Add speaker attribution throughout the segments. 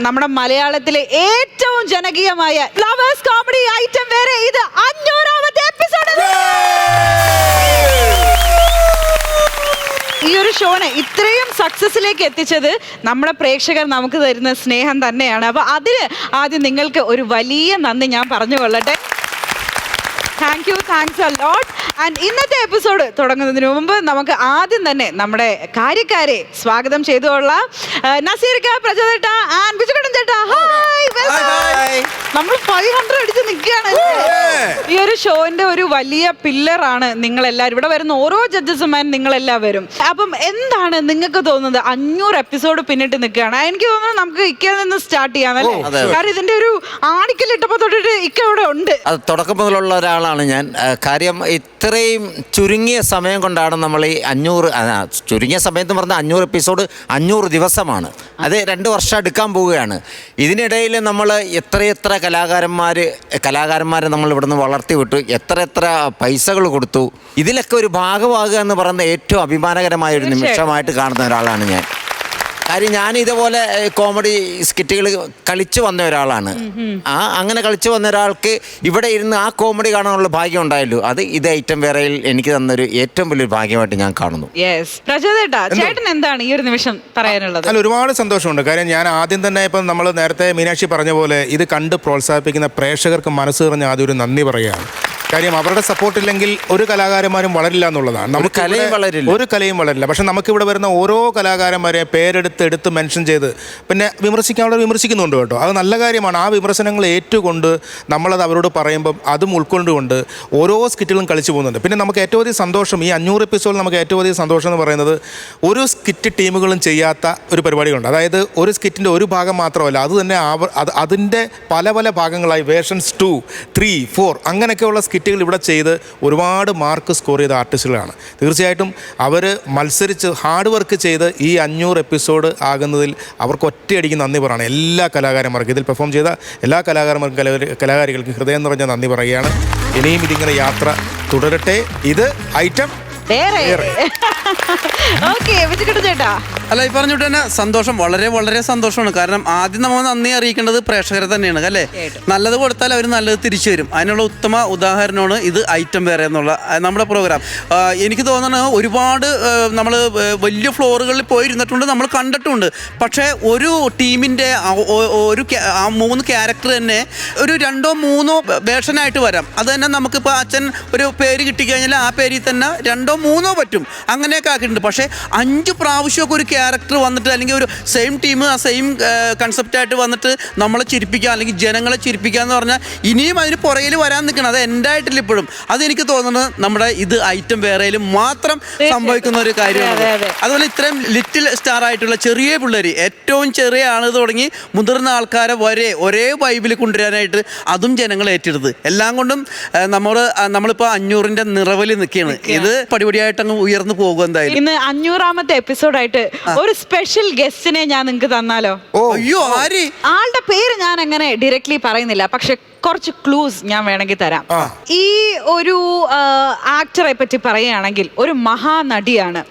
Speaker 1: നമ്മുടെ മലയാളത്തിലെ ഏറ്റവും ജനകീയമായ ഫ്ലവേഴ്സ് കോമഡി ഐറ്റം വേറെ ഇത് 500ാമത്തെ എപ്പിസോഡ്. ഈ ഒരു ഷോനെ ഇത്രയും സക്സസിലേക്ക് എത്തിച്ചത് നമ്മുടെ പ്രേക്ഷകർ നമുക്ക് തരുന്ന സ്നേഹം തന്നെയാണ്. അപ്പൊ അതിന് ആദ്യം നിങ്ങൾക്ക് ഒരു വലിയ നന്ദി ഞാൻ പറഞ്ഞുകൊള്ളട്ടെ. Thank you, thanks a lot. And ഇന്നത്തെ എപ്പിസോഡ് തുടങ്ങുന്നതിന് മുമ്പ് നമുക്ക് ആദ്യം തന്നെ നമ്മുടെ കാര്യക്കാരെ സ്വാഗതം ചെയ്തുകൊള്ളാം. നസീർക്ക, പ്രജോദേട്ട ആൻഡ് ബിജുകേട്ടൻ ചേട്ടാ, ഹായ്. നമ്മൾ 500 അടിച്ച് നിൽക്കുകയാണ്. ഈ ഒരു ഷോന്റെ ഒരു വലിയ പില്ലറാണ് നിങ്ങളെല്ലാവരും. ഇവിടെ വരുന്ന ഓരോ ജഡ്ജസുമാരും നിങ്ങളെല്ലാവരും. അപ്പം എന്താണ് നിങ്ങൾക്ക് തോന്നുന്നത്? 500 എപ്പിസോഡ് പിന്നിട്ട് നിൽക്കുകയാണ്. എനിക്ക് തോന്നുന്നത് നമുക്ക് ഇക്കയിൽ നിന്ന് സ്റ്റാർട്ട് ചെയ്യാന്നല്ലേ? കാരണം ഇതിന്റെ ഒരു ആണിക്കലിട്ടപ്പോ തൊട്ടിട്ട് ഇക്ക ഇവിടെ ഉണ്ട്.
Speaker 2: തുടക്കം മുതലുള്ള ഒരാളാണ് ഞാൻ. കാര്യം ഇത്രയും ചുരുങ്ങിയ സമയം കൊണ്ടാണ് നമ്മൾ ഈ 500, ചുരുങ്ങിയ സമയത്ത് പറഞ്ഞാൽ 500 എപ്പിസോഡ് 500 ദിവസമാണ്. അത് 2 വർഷം എടുക്കാൻ പോവുകയാണ്. ഇതിനിടയിൽ നമ്മൾ എത്രയെത്ര കലാകാരന്മാരെ നമ്മൾ ഇവിടുന്ന് വളർത്തി വിട്ടു, എത്ര പൈസകൾ കൊടുത്തു. ഇതിലൊക്കെ ഒരു ഭാഗമാകുക എന്ന് പറയുന്ന ഏറ്റവും അഭിമാനകരമായ ഒരു നിമിഷമായിട്ട് കാണുന്ന ഒരാളാണ് ഞാൻ. കാര്യം ഞാൻ ഇതുപോലെ കോമഡി സ്കിറ്റുകൾ കളിച്ചു വന്ന ഒരാളാണ്. അങ്ങനെ കളിച്ചു വന്ന ഒരാൾക്ക് ഇവിടെ ഇരുന്ന് ആ കോമഡി കാണാനുള്ള ഭാഗ്യം ഉണ്ടായല്ലോ. അത് ഇത് ഐറ്റം വേറെയിൽ എനിക്ക് തന്നൊരു ഏറ്റവും വലിയൊരു ഭാഗ്യമായിട്ട് ഞാൻ കാണുന്നു.
Speaker 1: ചേട്ടൻ എന്താണ് ഈ ഒരു നിമിഷം പറയാനുള്ളത്?
Speaker 3: അല്ല, ഒരുപാട് സന്തോഷമുണ്ട്. കാര്യം ഞാൻ ആദ്യം തന്നെ ഇപ്പം നമ്മൾ നേരത്തെ മീനാക്ഷി പറഞ്ഞ പോലെ ഇത് കണ്ട് പ്രോത്സാഹിപ്പിക്കുന്ന പ്രേക്ഷകർക്ക് മനസ്സ് പറഞ്ഞ ആദ്യം ഒരു നന്ദി പറയുകയാണ്. കാര്യം അവരുടെ സപ്പോർട്ടില്ലെങ്കിൽ ഒരു കലാകാരന്മാരും വളരില്ല എന്നുള്ളതാണ്. നമുക്ക് ഒരു കലയും വളരില്ല. പക്ഷെ നമുക്കിവിടെ വരുന്ന ഓരോ കലാകാരന്മാരെ പേരെടുത്ത് മെൻഷൻ ചെയ്ത് പിന്നെ വിമർശിക്കുന്നുണ്ട് കേട്ടോ. അത് നല്ല കാര്യമാണ്. ആ വിമർശനങ്ങൾ ഏറ്റുകൊണ്ട് നമ്മളത് അവരോട് പറയുമ്പം അതും ഉൾക്കൊണ്ടുകൊണ്ട് ഓരോ സ്കിറ്റുകളും കളിച്ചു പോകുന്നുണ്ട്. പിന്നെ നമുക്ക് ഏറ്റവും അധികം സന്തോഷം, ഈ 500 എപ്പിസോഡിൽ നമുക്ക് ഏറ്റവും അധികം സന്തോഷം എന്ന് പറയുന്നത് ഒരു സ്കിറ്റ് ടീമുകളും ചെയ്യാത്ത ഒരു പരിപാടികളുണ്ട്. അതായത് ഒരു സ്കിറ്റിൻ്റെ ഒരു ഭാഗം മാത്രമല്ല, അത് തന്നെ അതിൻ്റെ പല ഭാഗങ്ങളായി വേർഷൻസ് 2, 3, 4 അങ്ങനെയൊക്കെയുള്ള സ്കിറ്റുകൾ ഇവിടെ ചെയ്ത് ഒരുപാട് മാർക്ക് സ്കോർ ചെയ്ത ആർട്ടിസ്റ്റുകളാണ്. തീർച്ചയായിട്ടും അവർ മത്സരിച്ച് ഹാർഡ് വർക്ക് ചെയ്ത് ഈ 500 എപ്പിസോഡ് ആകുന്നതിൽ അവർക്ക് ഒറ്റയടിക്ക് നന്ദി പറയണം. എല്ലാ കലാകാരന്മാർക്കും, ഇതിൽ പെർഫോം ചെയ്ത എല്ലാ കലാകാരികൾക്കും ഹൃദയം നിറഞ്ഞ നന്ദി പറയുകയാണ്. ഇനിയും ഇതിങ്ങനെ യാത്ര തുടരട്ടെ. ഇത് ഐറ്റം
Speaker 4: അല്ല, ഈ പറഞ്ഞിട്ട് തന്നെ സന്തോഷം, വളരെ സന്തോഷമാണ്. കാരണം ആദ്യം നമ്മൾ നന്ദി അറിയിക്കേണ്ടത് പ്രേക്ഷകരെ തന്നെയാണ് അല്ലേ. നല്ലത് കൊടുത്താൽ അവർ നല്ലത് തിരിച്ചു വരും. അതിനുള്ള ഉത്തമ ഉദാഹരണമാണ് ഇത് ഐറ്റം വേറെ എന്നുള്ള നമ്മുടെ പ്രോഗ്രാം. എനിക്ക് തോന്നുന്നത് ഒരുപാട് നമ്മൾ വലിയ ഫ്ലോറുകളിൽ പോയിരുന്നിട്ടുണ്ട്, നമ്മൾ കണ്ടിട്ടുണ്ട്. പക്ഷേ ഒരു ടീമിൻ്റെ ഒരു 3 ക്യാരക്ടർ തന്നെ ഒരു 2 or 3 വേർഷനായിട്ട് വരാം. അത് തന്നെ നമുക്കിപ്പോൾ അച്ഛൻ ഒരു പേര് കിട്ടിക്കഴിഞ്ഞാൽ ആ പേരിൽ തന്നെ 2 or 3 പറ്റും. അങ്ങനെയൊക്കെ ആക്കിയിട്ടുണ്ട്. പക്ഷേ 5 പ്രാവശ്യമൊക്കെ ഒരു ക്യാരക്ടർ വന്നിട്ട് അല്ലെങ്കിൽ ഒരു സെയിം ടീം ആ സെയിം കൺസെപ്റ്റായിട്ട് വന്നിട്ട് നമ്മളെ ചിരിപ്പിക്കുക അല്ലെങ്കിൽ ജനങ്ങളെ ചിരിപ്പിക്കുക എന്ന് പറഞ്ഞാൽ ഇനിയും അതിന് പുറകിൽ വരാൻ നിൽക്കണം. അത് എൻ്റെ ആയിട്ടില്ല ഇപ്പോഴും. അതെനിക്ക് തോന്നുന്നത് നമ്മുടെ ഇത് ഐറ്റം വേറെയിലും മാത്രം സംഭവിക്കുന്ന ഒരു കാര്യമാണ്. അതുപോലെ ഇത്രയും ലിറ്റിൽ സ്റ്റാർ ആയിട്ടുള്ള ചെറിയ പിള്ളേർ, ഏറ്റവും ചെറിയ ആൾ തുടങ്ങി മുതിർന്ന ആൾക്കാരെ വരെ ഒരേ വൈബിൽ കൊണ്ടുവരാനായിട്ട് അതും ജനങ്ങൾ ഏറ്റെടുത്ത് എല്ലാം കൊണ്ടും നമ്മളിപ്പോൾ 500ന്റെ നിറവിൽ നിൽക്കുകയാണ്. ഇത് പടിപടിയായിട്ട് അങ്ങ് ഉയർന്നു പോകും. എന്തായാലും
Speaker 1: ഇന്ന് 500ാമത്തെ എപ്പിസോഡായിട്ട് ഒരു സ്പെഷ്യൽ ഗസ്റ്റിനെ ഞാൻ നിങ്ങൾക്ക് തന്നാലോ?
Speaker 4: അയ്യോ, ആര്?
Speaker 1: ആളുടെ പേര് ഞാൻ അങ്ങനെ ഡയറക്ട്ലി പറയുന്നില്ല, പക്ഷെ കുറച്ച് ക്ലൂസ് ഞാൻ വേണമെങ്കിൽ തരാം. ഈ ഒരു ആക്ടറെ പറ്റി പറയുകയാണെങ്കിൽ ഒരു മഹാനടിയാണ്.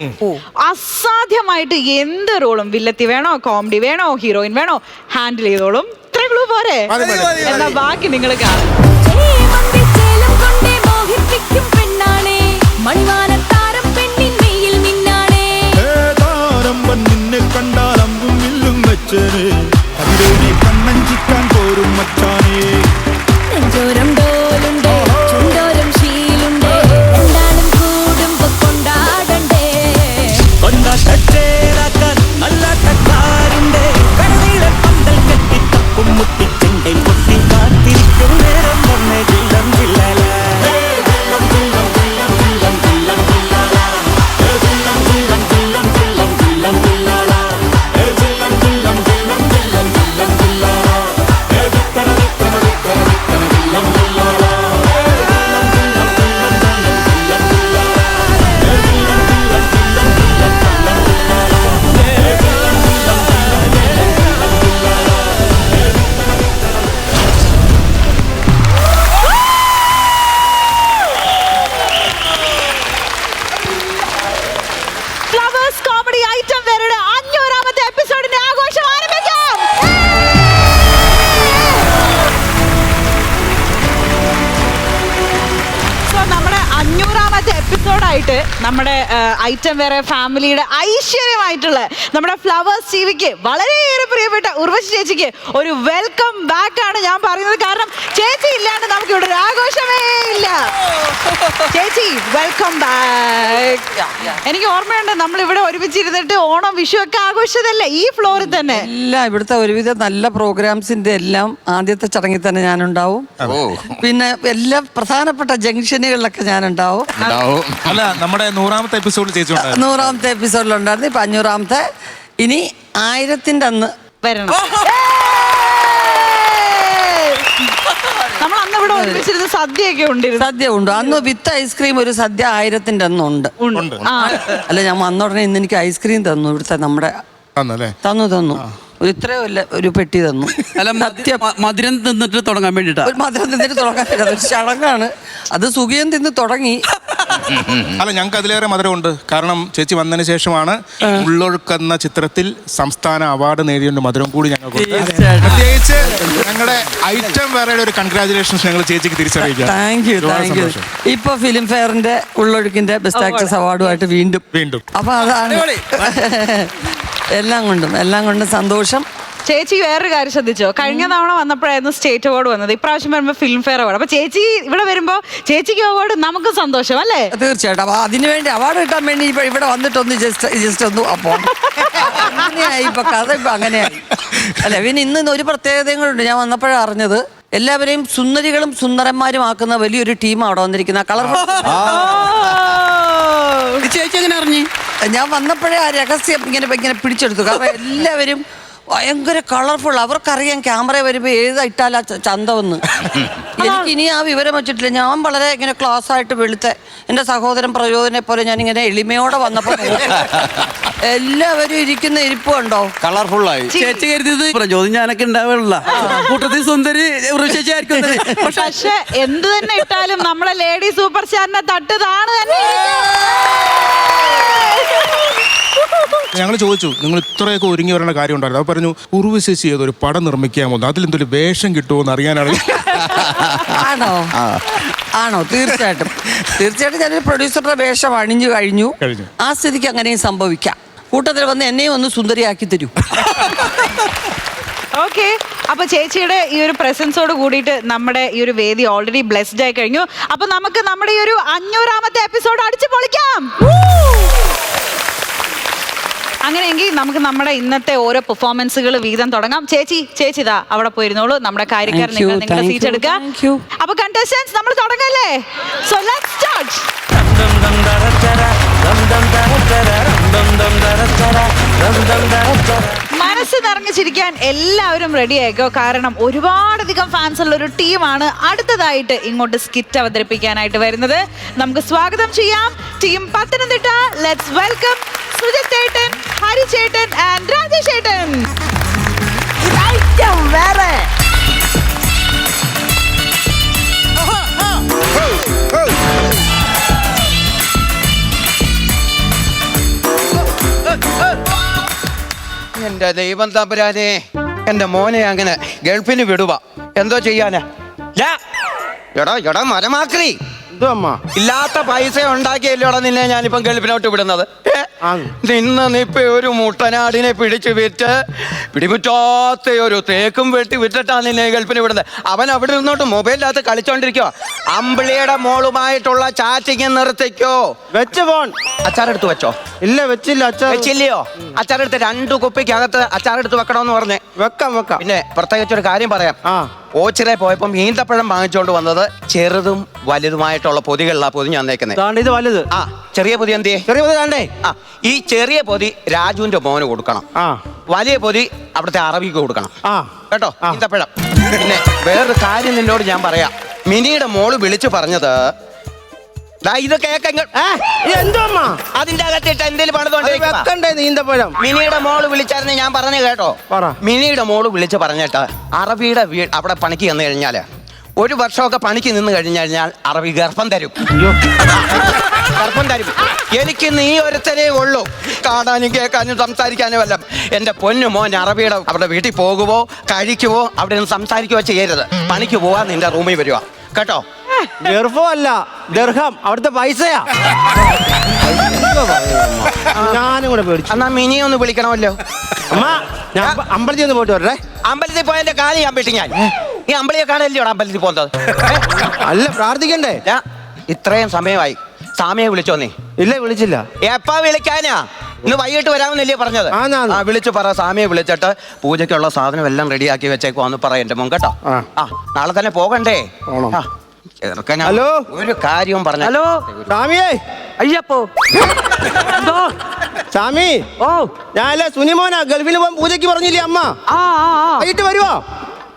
Speaker 1: അസാധ്യമായിട്ട് എന്ത് റോളും, വില്ലത്തി വേണോ, കോമഡി വേണോ, ഹീറോയിൻ വേണോ, ഹാൻഡിൽ ചെയ്തോളും. ഇത്ര ക്ലൂ പോരെ? എന്നാ ബാക്കി നിങ്ങൾ കാണും.
Speaker 5: നിന്നെ കണ്ടാൽ അമ്പും വില്ലും വെച്ചേ അതിനെ കണ്ണഞ്ചിക്കാൻ പോരും മച്ചാനേ. നെഞ്ചോരം ഡോലുണ്ടേ, ചുണ്ടോരം ശീലുണ്ടേ, എന്താളും കൂടുമ്പോ കൊണ്ടാടണ്ടേ. കൊണ്ടാട്ടേറാക്കാൻ നല്ല കക്കാരുണ്ടേ, കടവിലെ പന്തൽ കെട്ടി തപ്പും മുട്ടിച്ചെണ്ടേ പൊട്ടി കാത്തിരിക്കും നേരം വന്നേ ജില്ലം ജില്ലല.
Speaker 1: അടുത്തതായിട്ട് നമ്മുടെ ഐറ്റം വേറെ ഫാമിലിയുടെ ഐശ്വര്യമായിട്ടുള്ള നമ്മുടെ ഫ്ലവേഴ്സ് ടിവിക്ക് വളരെയേറെ പ്രിയപ്പെട്ട ഉർവശി ചേച്ചിക്ക് ഒരു വെൽക്കം ബാക്ക് ആണ് ഞാൻ പറയുന്നത്. കാരണം ചേച്ചി ഇല്ലാണ്ട് നമുക്ക് ഇവിടെ ഒരു ആഘോഷമേ ഇല്ല. ചേച്ചി വെൽക്കം ബാക്ക്. എനിക്ക് ഓർമ്മയുണ്ട് നമ്മൾ ഇവിടെ ഒരുമിച്ചിരുന്നിട്ട് ഓണം വിഷു ഒക്കെ ആഘോഷിച്ചതല്ലേ ഈ ഫ്ലോറിൽ തന്നെ.
Speaker 6: എല്ലാം ഇവിടുത്തെ ഒരുവിധ നല്ല പ്രോഗ്രാംസിന്റെ എല്ലാം ആദ്യത്തെ ചടങ്ങിൽ തന്നെ ഞാനുണ്ടാവും. പിന്നെ എല്ലാ പ്രധാനപ്പെട്ട ജംഗ്ഷനുകളിലൊക്കെ ഞാനുണ്ടാവും.
Speaker 3: അല്ല, നമ്മുടെ 100ാമത്തെ എപ്പിസോഡിൽ ചേച്ചി
Speaker 6: 100ാമത്തെ എപ്പിസോഡിലുണ്ടായിരുന്നു. ഇപ്പൊ 500ാമത്തെ. ഇനി 1000ന്റെ അന്ന്
Speaker 1: വരണം. നമ്മൾ അന്ന് ഇവിടെ ഒരുമിച്ചിരുന്ന് സദ്യയൊക്കെ ഉണ്ടായിരുന്നു.
Speaker 6: സദ്യ ഉണ്ട്. അന്ന് വിത്ത് ഐസ്ക്രീം ഒരു സദ്യ 1000ന്റെ അന്ന് ഉണ്ട്. അല്ല, ഞാൻ വന്ന ഉടനെ ഇന്ന് എനിക്ക് ഐസ്ക്രീം തന്നു. ഇവിടുത്തെ നമ്മുടെ തന്നു ഇത്രയോ ഇല്ല, ഒരു പെട്ടി തന്നു.
Speaker 4: അല്ല, മധുരം തിന്നിട്ട് തുടങ്ങാൻ വേണ്ടിട്ടാ.
Speaker 6: ഒരു മധുരം തിന്നിട്ട് തുടങ്ങാൻ ഒരു ചടങ്ങാണ് അത്. സുഖിയം തിന്ന് തുടങ്ങി.
Speaker 3: അല്ല, ഞങ്ങൾക്ക് അതിലേറെ മധുരമുണ്ട്. കാരണം ചേച്ചി വന്നതിന് ശേഷമാണ് ഉള്ളൊഴുക്കെന്ന ചിത്രത്തിൽ സംസ്ഥാന അവാർഡ് നേടിയ മധുരം കൂടി ഞങ്ങൾക്ക്. പ്രത്യേകിച്ച് ഞങ്ങളുടെ ഐറ്റം വേറെ ഒരു കൺഗ്രാചുലേഷൻസ് ഞങ്ങൾ ചേച്ചിക്ക് തിരിച്ചറിയിക്കാം.
Speaker 6: Thank you. ഇപ്പൊ ഫിലിം ഫെയറിന്റെ ഉള്ളൊഴുക്കിന്റെ ബെസ്റ്റ് ആക്ട്രസ് അവാർഡുമായിട്ട് വീണ്ടും. അപ്പൊ അതാണ് എല്ലാം കൊണ്ടും സന്തോഷം.
Speaker 1: ചേച്ചി വേറൊരു കാര്യം ശ്രദ്ധിച്ചോ? കഴിഞ്ഞ തവണ വന്നപ്പോഴായിരുന്നു സ്റ്റേറ്റ് അവാർഡ് വന്നത്. ഇപ്രാവശ്യം വരുമ്പോൾ ഫിലിം ഫെയർ അവാർഡ്. അപ്പൊ ചേച്ചി ഇവിടെ വരുമ്പോ ചേച്ചിക്ക് അവാർഡ്, നമുക്ക് സന്തോഷം അല്ലേ?
Speaker 6: തീർച്ചയായിട്ടും. അപ്പൊ അതിനുവേണ്ടി അവാർഡ് കിട്ടാൻ വേണ്ടി ഇപ്പൊ ഇവിടെ വന്നിട്ടൊന്ന് ജസ്റ്റ് ഒന്ന് അപ്പൊ അങ്ങനെയായി. ഇപ്പൊ കഥ ഇപ്പൊ അങ്ങനെയായി. അല്ല, പിന്നെ ഇന്ന് ഒരു പ്രത്യേകതയും കൂടെ ഉണ്ട്. ഞാൻ വന്നപ്പോഴാണ് അറിഞ്ഞത്, എല്ലാവരെയും സുന്ദരികളും സുന്ദരന്മാരും ആക്കുന്ന വലിയൊരു ടീം അവിടെ വന്നിരിക്കുന്ന കളർഫുൾ.
Speaker 4: ചേച്ചി എങ്ങനെ അറിഞ്ഞു?
Speaker 6: ഞാൻ വന്നപ്പോഴേ ആ രഹസ്യം ഇങ്ങനെ പിടിച്ചെടുത്തു. കാരണം എല്ലാവരും ഭയങ്കര കളർഫുൾ. അവർക്കറിയാം ക്യാമറ വരുമ്പോൾ ഏതായിട്ടാൽ ആ ചന്തമെന്ന്. എനിക്ക് ഇനി ആ വിവരം വെച്ചിട്ടില്ല. ഞാൻ വളരെ ഇങ്ങനെ ക്ലാസ് ആയിട്ട് വെളുത്ത എൻ്റെ സഹോദരൻ പ്രചോദനെ പോലെ ഞാനിങ്ങനെ എളിമയോടെ വന്നപ്പോൾ എല്ലാവരും ഇരിക്കുന്ന ഇരിപ്പ് കണ്ടോ,
Speaker 2: കളർഫുള്ളായി.
Speaker 4: ചേച്ചി കരുതിയത് പ്രചോദനം ഞാനൊക്കെ ഉണ്ടാവുള്ള കൂട്ടത്തിൽ സുന്ദരി ചേച്ചി ആയിരിക്കും.
Speaker 1: പക്ഷെ എന്ത് തന്നെ ഇട്ടാലും നമ്മളെ ലേഡി സൂപ്പർ സ്റ്റാറിനെ തട്ടതാണ് തന്നെ.
Speaker 3: ഞങ്ങൾ ചോദിച്ചു, നിങ്ങൾ ഇത്രയൊക്കെ ഒരുങ്ങി വരേണ്ട കാര്യം ഉണ്ടായിരുന്നു. അപ്പോൾ പറഞ്ഞു, ഉർവശി ചെയ്തൊരു പടം നിർമ്മിക്കാമോ, അതിലെന്തൊരു വേഷം കിട്ടുമോ എന്ന് അറിയാനാണ്.
Speaker 6: ആണോ? തീർച്ചയായിട്ടും. ഞാനൊരു പ്രൊഡ്യൂസറുടെ വേഷം അണിഞ്ഞു കഴിഞ്ഞു. ആ സ്ഥിതിക്ക് അങ്ങനെയും സംഭവിക്കാം. കൂട്ടത്തിൽ വന്ന് എന്നെയും ഒന്ന് സുന്ദരിയാക്കി തരൂ.
Speaker 1: ഓക്കെ, അപ്പൊ ചേച്ചിയുടെ ഈ ഒരു പ്രസൻസോട് കൂടിയിട്ട് നമ്മുടെ ഈ ഒരു വേദി ഓൾറെഡി ബ്ലെസ്ഡ് ആയി കഴിഞ്ഞു. അപ്പൊ നമുക്ക് നമ്മുടെ ഈ ഒരു 500ാമത്തെ എപ്പിസോഡ് അടിച്ചു പൊളിക്കാം. അങ്ങനെയെങ്കിൽ നമുക്ക് നമ്മുടെ ഇന്നത്തെ ഓരോ പെർഫോമൻസുകൾ വീതം തുടങ്ങാം. ചേച്ചി ഇതാ അവിടെ പോയിരുന്നോളൂ. നമ്മുടെ കാര്യക്കാരൻ നിങ്ങളുടെ സീറ്റ് എടുക്കുക. അപ്പൊ കണ്ടസ്റ്റൻസ് നമ്മൾ തുടങ്ങല്ലേ? So let's start. മനസ്സ് നിറഞ്ഞു ചിരിക്കാൻ എല്ലാവരും റെഡി ആയിക്കോ. കാരണം ഒരുപാടധികം ഫാൻസ് ഉള്ള ഒരു ടീമാണ് അടുത്തതായിട്ട് ഇങ്ങോട്ട് സ്കിറ്റ് അവതരിപ്പിക്കാനായിട്ട് വരുന്നത്. നമുക്ക് സ്വാഗതം ചെയ്യാം team Pathanamthitta. Let's welcome Sujith ചേട്ടൻ, ഹരി ചേട്ടൻ ആൻഡ് രാജേഷ് ചേട്ടൻ. വേറെ
Speaker 7: എന്റെ ദൈവം തമ്പുരാനെ, എന്റെ മോനെ അങ്ങനെ ഗൾഫിന് വിടുക. എന്തോ ചെയ്യാനാ? എടാ മരമാക്രി, ഇല്ലാത്ത പൈസ ഉണ്ടാക്കിയല്ലോടാ നിന്നെ ഞാനിപ്പം ഗൾഫിനോട്ട് വിടുന്നത്. നിന്നിപ്പോ ഒരു മുട്ടനാടിനെ പിടിച്ചു വിറ്റ് പിടിമുറ്റാത്ത ഒരു തേക്കും വെട്ടി വിറ്റിട്ടാണ് നിന്നെ ഗൾഫിന് വിടുന്നത്. അവൻ അവിടെ നിന്നോട്ട് മൊബൈലിനകത്ത് കളിച്ചോണ്ടിരിക്കോ. അമ്പിളിയുടെ മോളുമായിട്ടുള്ള ചാറ്റിങ് നിർത്തിക്കോ. വെച്ച് ഫോൺ അച്ചാറെടുത്ത് വെച്ചോ? ഇല്ല, വെച്ചില്ല. വെച്ചില്ലയോ? അച്ചാറെടുത്ത് 2 കുപ്പിക്കകത്ത് അച്ചാറെടുത്ത് വെക്കണമെന്ന് പറഞ്ഞേ. വെക്കാം. പിന്നെ പ്രത്യേകിച്ചൊരു കാര്യം പറയാം. ഓച്ചിറെ പോയപ്പം ഈന്തപ്പഴം വാങ്ങിച്ചോണ്ട് വന്നത് ചെറുതും വലുതുമായിട്ടുള്ള പൊതികളിലാ പൊതി ഞാൻ തന്നേക്കുന്നത്. ഇത് വലുത്. ചെറിയ പൊതി എന്തേ? ചെറിയ പൊതി കണ്ടേ. ഈ ചെറിയ പൊതി രാജുവിന്റെ മോന് കൊടുക്കണം. വലിയ പൊതി അവിടുത്തെ അറബിക്ക് കൊടുക്കണം കേട്ടോ. ഈന്തപ്പഴം. പിന്നെ വേറൊരു കാര്യം നിന്നോട് ഞാൻ പറയാം. മിനിയുടെ മോള് വിളിച്ചു പറഞ്ഞത്, ഇത് അതിന്റെ അകത്തിട്ട് എന്തേലും പണിതോണ്ടേ നീന്തപ്പഴം. മിനിയുടെ മോള് വിളിച്ചായിരുന്നു, ഞാൻ പറഞ്ഞു കേട്ടോ. മിനിയുടെ മോള് വിളിച്ച് പറഞ്ഞിട്ട് അറബിയുടെ അവിടെ പണിക്ക് ചെന്ന് കഴിഞ്ഞാല് 1 വർഷമൊക്കെ പണിക്ക് നിന്ന് കഴിഞ്ഞാൽ അറബി ഗർഭം തരും. എനിക്ക് നീ ഒരുത്തനേ ഉള്ളൂ, കാണാനും കേൾക്കാനും സംസാരിക്കാനും അല്ല. എന്റെ പൊന്നു മോൻ അറബിയുടെ അവിടെ വീട്ടിൽ പോകുവോ കഴിക്കുവോ അവിടെ നിന്ന് സംസാരിക്കുകയോ ചെയ്യരുത്. പണിക്ക് പോവാ നിന്റെ റൂമിൽ വരുവാ കേട്ടോ. ഗർഭം അല്ല ദർഹം അവിടുത്തെ പൈസയാ. ഞാനും കൂടെ പേടിച്ചു. എന്നാ മിനിയെ ഒന്ന് വിളിക്കണമല്ലോ. അമ്മ ഞാൻ അമ്പലത്തിൽ ഒന്ന് പോയിട്ട് വരട്ടെ. അമ്പലത്തിൽ പോയതിന്റെ കാലി ഞാൻ വെട്ടി ഞാൻ. ഈ അമ്പലിയെ കാണാനല്ലോ അമ്പലത്തിൽ പോകുന്നത്. അല്ല പ്രാർത്ഥിക്കണ്ടേ? ഇത്രയും സമയമായി. സ്വാമിയെ വിളിച്ചോ നീ? ഇല്ല വിളിച്ചില്ല. എപ്പാ വിളിക്കാനാ? ഇന്ന് വൈകിട്ട് വരാമെന്നല്ലേ പറഞ്ഞത്? വിളിച്ചു പറ. സ്വാമിയെ വിളിച്ചിട്ട് പൂജയ്ക്കുള്ള സാധനം എല്ലാം റെഡിയാക്കി വെച്ചേക്കുവാന്ന് പറ എന്റെ മോൻ കേട്ടോ. ആ നാളെ തന്നെ പോകണ്ടേ? ഹലോ ഒരു കാര്യവും പറഞ്ഞു. ഹലോ സ്വാമിയേ. അയ്യപ്പോ സ്വാമി. ഓ ഞാനല്ലേ സുനിമോനാ. ഗൾഫിൽ പോകാൻ പൂജയ്ക്ക് പറഞ്ഞില്ലേ അമ്മ? വൈകിട്ട് വരുവോ?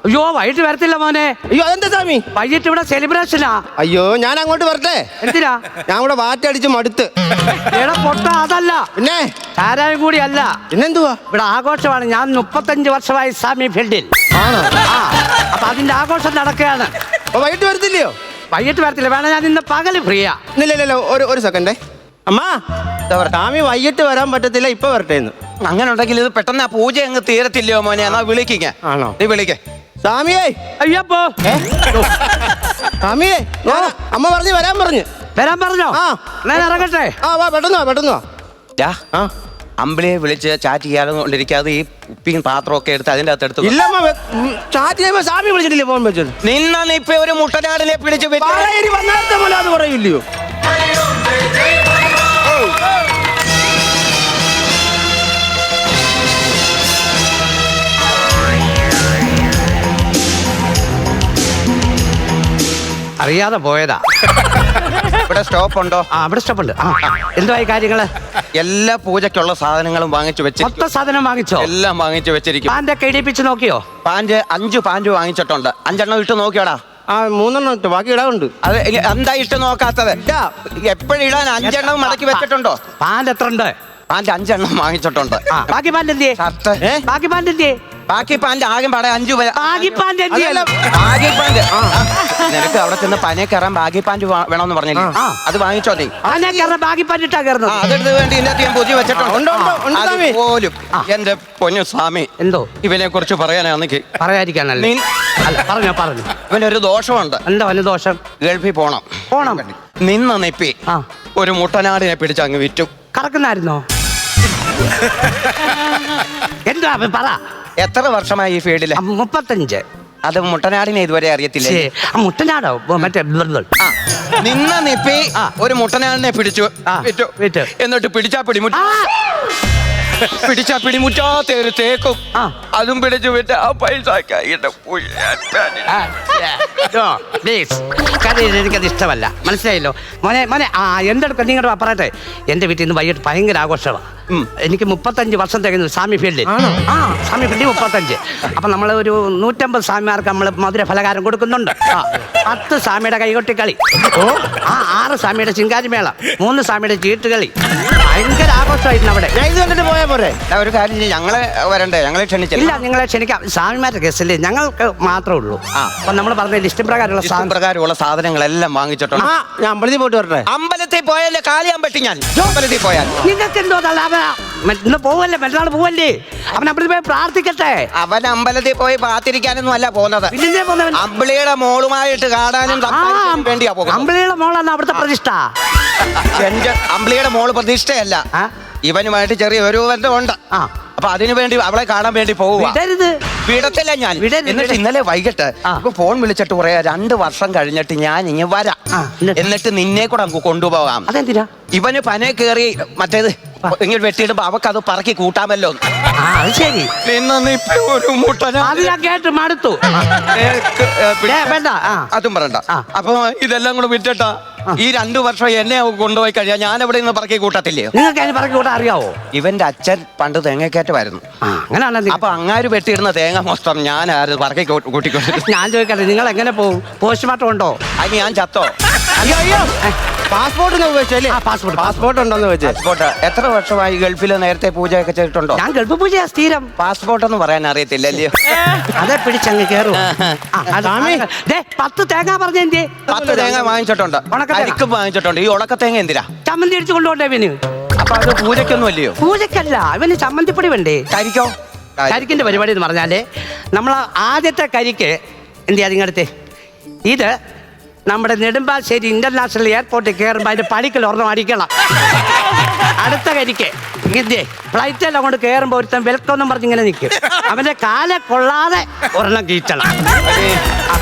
Speaker 8: അയ്യോ വൈകിട്ട് വരത്തില്ല മോനെ.
Speaker 7: അയ്യോ അതെന്താ സ്വാമി?
Speaker 8: വൈകിട്ട് ഇവിടെ സെലിബ്രേഷനാ.
Speaker 7: അയ്യോ ഞാൻ അങ്ങോട്ട് വരട്ടെ? എന്തിനാ? ഞാൻ ഇവിടെ വാറ്റടിച്ച് മടുത്ത്.
Speaker 8: എടാ പൊട്ട അതല്ല.
Speaker 7: പിന്നെ
Speaker 8: ആരായും കൂടി അല്ല.
Speaker 7: പിന്നെന്തുവാ?
Speaker 8: ഇവിടെ ആഘോഷമാണ്. ഞാൻ 35 വർഷമായി സ്വാമി ഫീൽഡിൽ. അപ്പൊ അതിന്റെ ആഘോഷം നടക്കുകയാണ്.
Speaker 7: വൈകിട്ട് വരത്തില്ലയോ?
Speaker 8: വൈകിട്ട് വരത്തില്ല. വേണം ഞാൻ ഇന്ന് പകല് ഫ്രീയാ.
Speaker 7: ഇല്ല ഒരു സെക്കൻഡേ. അമ്മ സ്വാമി വൈകിട്ട് വരാൻ പറ്റത്തില്ല, ഇപ്പൊ വരട്ടെ എന്ന്. അങ്ങനെ ഉണ്ടെങ്കിൽ ഇത് പെട്ടെന്ന് ആ പൂജ അങ്ങ് തീരത്തില്ലയോ മോനെ? എന്നാ വിളിക്കുക. ആണോ? നീ വിളിക്കേ. സ്വാമിയേ.
Speaker 8: അയ്യപ്പോ
Speaker 7: സ്വാമിയേ അമ്മ പറഞ്ഞു വരാൻ
Speaker 8: പറഞ്ഞോ? ഞാൻ ഇറങ്ങട്ടെ.
Speaker 7: വാ പെട്ടെന്ന് വാ. അമ്പിളിയെ വിളിച്ച് ചാറ്റ് ചെയ്യാതെ ഈ ഉപ്പിയും പാത്രമൊക്കെ എടുത്ത് അതിന്റെ അകത്ത് എടുത്തു. ഇല്ല ചാറ്റ് ചെയ്യുമ്പോ സ്വാമി വിളിച്ചിട്ടില്ലേ ഫോൺ വെച്ചത്? നിന്നാണ് ഇപ്പൊ ഒരു മുട്ടനാടിനെ പിടിച്ച് അത് പറയില്ലയോ?
Speaker 8: അറിയാതെ പോയതാ.
Speaker 7: ഇവിടെ സ്റ്റോപ്പ് ഉണ്ടോ?
Speaker 8: ഇവിടെ സ്റ്റോപ്പ് ഉണ്ട്. എന്തുവായി കാര്യങ്ങള്?
Speaker 7: എല്ലാ പൂജയ്ക്കുള്ള സാധനങ്ങളും വാങ്ങിച്ചു വെച്ചു.
Speaker 8: മൊത്തം സാധനം വാങ്ങിച്ചോ?
Speaker 7: എല്ലാം വാങ്ങിച്ചു വെച്ചിരിക്കും.
Speaker 8: പാൻ്റൊക്കെ ഇടിപ്പിച്ച് നോക്കിയോ?
Speaker 7: പാൻറ് 5 പാൻറ് വാങ്ങിച്ചിട്ടുണ്ട്. 5 എണ്ണം ഇട്ട് നോക്കിയോടാ? 3 എണ്ണം ഇട്ട്, ബാക്കി ഇടാറുണ്ട്. അത് എന്താ ഇട്ട് നോക്കാത്തത്? എപ്പോഴും ഇടാൻ 5 എണ്ണം മടക്കി വെച്ചിട്ടുണ്ടോ?
Speaker 8: പാൻ്റ് എത്ര ഉണ്ട്?
Speaker 7: പാൻറ് 5 എണ്ണം വാങ്ങിച്ചിട്ടുണ്ട്.
Speaker 8: ബാക്കി പാൻ്റ് എന്തിയെ? ബാക്കി പാൻ്റ് എന്തിയെ?
Speaker 7: ബാക്കി പാൻറ് ആകെ പാടെ 5 വരെ.
Speaker 8: ബാക്കി പാൻ്റ് എന്തിയെ?
Speaker 7: ബാഗി പാൻറ് നിനക്ക് അവിടെ ചെന്ന് പനെ കയറാൻ ബാഗി പാൻറ് വേണമെന്ന് പറഞ്ഞില്ലേ? അത് വാങ്ങിച്ചോ നീ?
Speaker 8: ബാക്കി പാൻ്റ് ഇട്ടാ കയറുന്നത്.
Speaker 7: അതെടുത്ത് വേണ്ടി ഇതിനകത്ത് ഞാൻ പൂജ വെച്ചിട്ടുണ്ട്. പോലും എന്റെ പൊന്നു സ്വാമി,
Speaker 8: എന്തോ
Speaker 7: ഇവനെ കുറിച്ച് പറയാനാണെങ്കിൽ
Speaker 8: പറയാതിരിക്കാനല്ലേ? പറഞ്ഞു
Speaker 7: ഇവനൊരു ദോഷമുണ്ട്.
Speaker 8: എന്താ വല്ല ദോഷം?
Speaker 7: ഗൾഫിൽ പോണം. നിന്ന് നിപ്പി ഒരു മുട്ടനാടിനെ പിടിച്ച് അങ്ങ് വിറ്റു.
Speaker 8: കറക്കുന്നായിരുന്നോ? എന്താ പറ.
Speaker 7: എത്ര വർഷമായി ഈ ഫീൽഡില്?
Speaker 8: 35.
Speaker 7: അത് മുട്ടനാടിനെ ഇതുവരെ അറിയത്തില്ല.
Speaker 8: മുട്ടനാടോ? മറ്റേ
Speaker 7: നിന്ന നിപ്പി ഒരു മുട്ടനാടിനെ പിടിച്ചു വിറ്റു. എന്നിട്ട് പിടിച്ചാ പിടിമുറ്റാത്ത ഒരു തേക്കും അതും പിടിച്ചു വിട്ട് ആ പൈസ
Speaker 8: എനിക്കത് ഇഷ്ടമല്ല. മനസ്സിലായല്ലോ മോനെ? എന്തെടുക്കാം നിങ്ങളുടെ പറയട്ടെ. എന്റെ വീട്ടിൽ നിന്ന് വൈകിട്ട് ഭയങ്കര ആഘോഷമാണ്. എനിക്ക് 35 വർഷം തികഞ്ഞു സ്വാമി ഫീൽഡിൽ. സ്വാമി ഫീൽഡിൽ 35. അപ്പൊ നമ്മൾ ഒരു 150 സ്വാമിമാർക്ക് നമ്മൾ മധുര ഫലകാരം കൊടുക്കുന്നുണ്ട്. 10 സ്വാമിയുടെ കൈകൊട്ടിക്കളി, 6 സ്വാമിയുടെ ചിങ്കാരിമേള, 3 സ്വാമിയുടെ ചീട്ടുകളി. ഭയങ്കര ആഘോഷമായിരുന്നു അവിടെ.
Speaker 7: ഇത് കണ്ടിട്ട് പോയാ പോരെ? ഒരു കാര്യം ഞങ്ങളെ വരണ്ടേ? ഞങ്ങളെ ക്ഷണിച്ചില്ല.
Speaker 8: ഇല്ല നിങ്ങളെ ക്ഷണിക്കാം. സ്വാമിമാരുടെ കേസല്ലേ ഞങ്ങൾക്ക് മാത്രമേ ഉള്ളൂ. അപ്പൊ നമ്മൾ പറഞ്ഞ ലിസ്റ്റ്
Speaker 7: പ്രകാരമുള്ള സാധനങ്ങളെല്ലാം വാങ്ങിച്ചിട്ടുണ്ട്. ഞാൻ അമ്പലത്തിൽ പോയിട്ട് വരട്ടെ? അമ്പലത്തിൽ പോയാലേ കാലിയാൻ പറ്റി. ഞാൻ അമ്പലത്തിൽ പോയാൽ നിങ്ങൾക്ക്
Speaker 8: എന്തോ ഇന്ന് പോവല്ലേ, മറ്റന്നാൾ പോവല്ലേ? അവൻ അമ്പലത്തിൽ പോയി പ്രാർത്ഥിക്കട്ടെ.
Speaker 7: അവൻ അമ്പലത്തിൽ പോയി പ്രാർത്ഥിക്കാനൊന്നും അല്ല പോകുന്നത്. അമ്പിളിയുടെ മോളുമായിട്ട് കാണാനും വേണ്ടിയാ പോകുന്നത്.
Speaker 8: അമ്പിളിയുടെ മോളാണ് അവിടുത്തെ പ്രതിഷ്ഠ.
Speaker 7: അമ്പിളിയുടെ മോള് പ്രതിഷ്ഠയല്ല, ഇവനുമായിട്ട് ചെറിയ ഒരു ബന്ധമുണ്ട്. അപ്പൊ അതിനു വേണ്ടി അവളെ കാണാൻ വേണ്ടി പോവുക. വിടത്തില്ല ഞാൻ. എന്നിട്ട് ഇന്നലെ വൈകിട്ട് ഫോൺ വിളിച്ചിട്ട് പറയാ 2 വർഷം കഴിഞ്ഞിട്ട് ഞാൻ ഇങ്ങനെ വരാം, എന്നിട്ട് നിന്നെ കൂടെ അങ്ങ് കൊണ്ടുപോകാം.
Speaker 8: അതെന്തിനാ?
Speaker 7: ഇവന് പനെ കയറി മറ്റേത് ഇങ്ങനെ വെട്ടിയിടുമ്പോ അവക്കത് പറക്കി കൂട്ടാമല്ലോ.
Speaker 8: ശരി.
Speaker 7: ഒരു മുട്ടനാ
Speaker 8: കേട്ട് മടുത്തു.
Speaker 7: അതും പറയണ്ട. അപ്പൊ ഇതെല്ലാം കൂടെ വിറ്റിട്ടാ ഈ 2 വർഷം എന്നെ കൊണ്ടുപോയി കഴിയാ ഞാൻ എവിടെ നിന്ന് പറക്കി കൂട്ടത്തില്ലയോ?
Speaker 8: നിങ്ങൾക്ക് അതിന് പറക്കി കൂട്ടാൻ അറിയാവോ?
Speaker 7: ഇവന്റെ അച്ഛൻ പണ്ട് തേങ്ങക്കയറ്റമായിരുന്നു. അപ്പൊ അങ്ങാര് വെട്ടിയിടുന്ന തേങ്ങ മൊത്തം ഞാൻ ആര് പറക്കി കൂട്ടിക്കൊണ്ട്.
Speaker 8: ഞാൻ ചോദിക്കട്ടെ, നിങ്ങൾ എങ്ങനെ പോകും? പോസ്റ്റ്മോർട്ടം ഉണ്ടോ?
Speaker 7: അതിന് ഞാൻ ചത്തോ?
Speaker 8: പാസ്പോർട്ട് ഉണ്ടോന്ന് വെച്ചാൽ
Speaker 7: പാസ്പോർട്ട്. എത്ര വർഷമായി ഗൾഫിൽ നേരത്തെ പൂജയൊക്കെ ചെയ്തിട്ടുണ്ടോ?
Speaker 8: ഞാൻ ഗൾഫ് പൂജയാ സ്ഥിരം.
Speaker 7: പാസ്പോർട്ട് എന്ന് പറയാൻ അറിയത്തില്ലല്ലോ.
Speaker 8: അതെ പിടിച്ചങ്ങ് കേറും. 10 തേങ്ങ പറഞ്ഞേ.
Speaker 7: 10 തേങ്ങ വാങ്ങിച്ചിട്ടുണ്ട്. അരിക്കും വാങ്ങിച്ചിട്ടുണ്ട്. ഈ ഉണക്കത്തേങ്ങ എന്തിനാ?
Speaker 8: ചമ്മന്തി അടിച്ചു കൊണ്ടുപോണ്ടേ ഇവന്?
Speaker 7: അപ്പൊ അത് പൂജക്കൊന്നും അല്ലയോ?
Speaker 8: പൂജക്കല്ല, ഇവന് ചമ്മന്തിപ്പൊടി വേണ്ടേ?
Speaker 7: കരിക്കോ?
Speaker 8: കരിക്കിന്റെ പരിപാടി എന്ന് പറഞ്ഞാല് നമ്മൾ ആദ്യത്തെ കരിക്ക് എന്ത് ചെയ്യാ? നിങ്ങളടുത്ത് ഇത് നമ്മുടെ നെടുമ്പാശ്ശേരി ഇന്റർനാഷണൽ എയർപോർട്ടിൽ കയറുമ്പോൾ അതിന്റെ പടിക്കൽ ഒരെണ്ണം അടിക്കണം. അടുത്ത കരിക്ക് ഇതേ ഫ്ലൈറ്റിൽ അങ്ങോട്ട് കയറുമ്പോൾ ഒരുത്തൻ വെൽക്കം എന്നും പറഞ്ഞിങ്ങനെ നിൽക്കും. അവന്റെ കാലെ കൊള്ളാതെ ഒരെണ്ണം കീച്ചണം.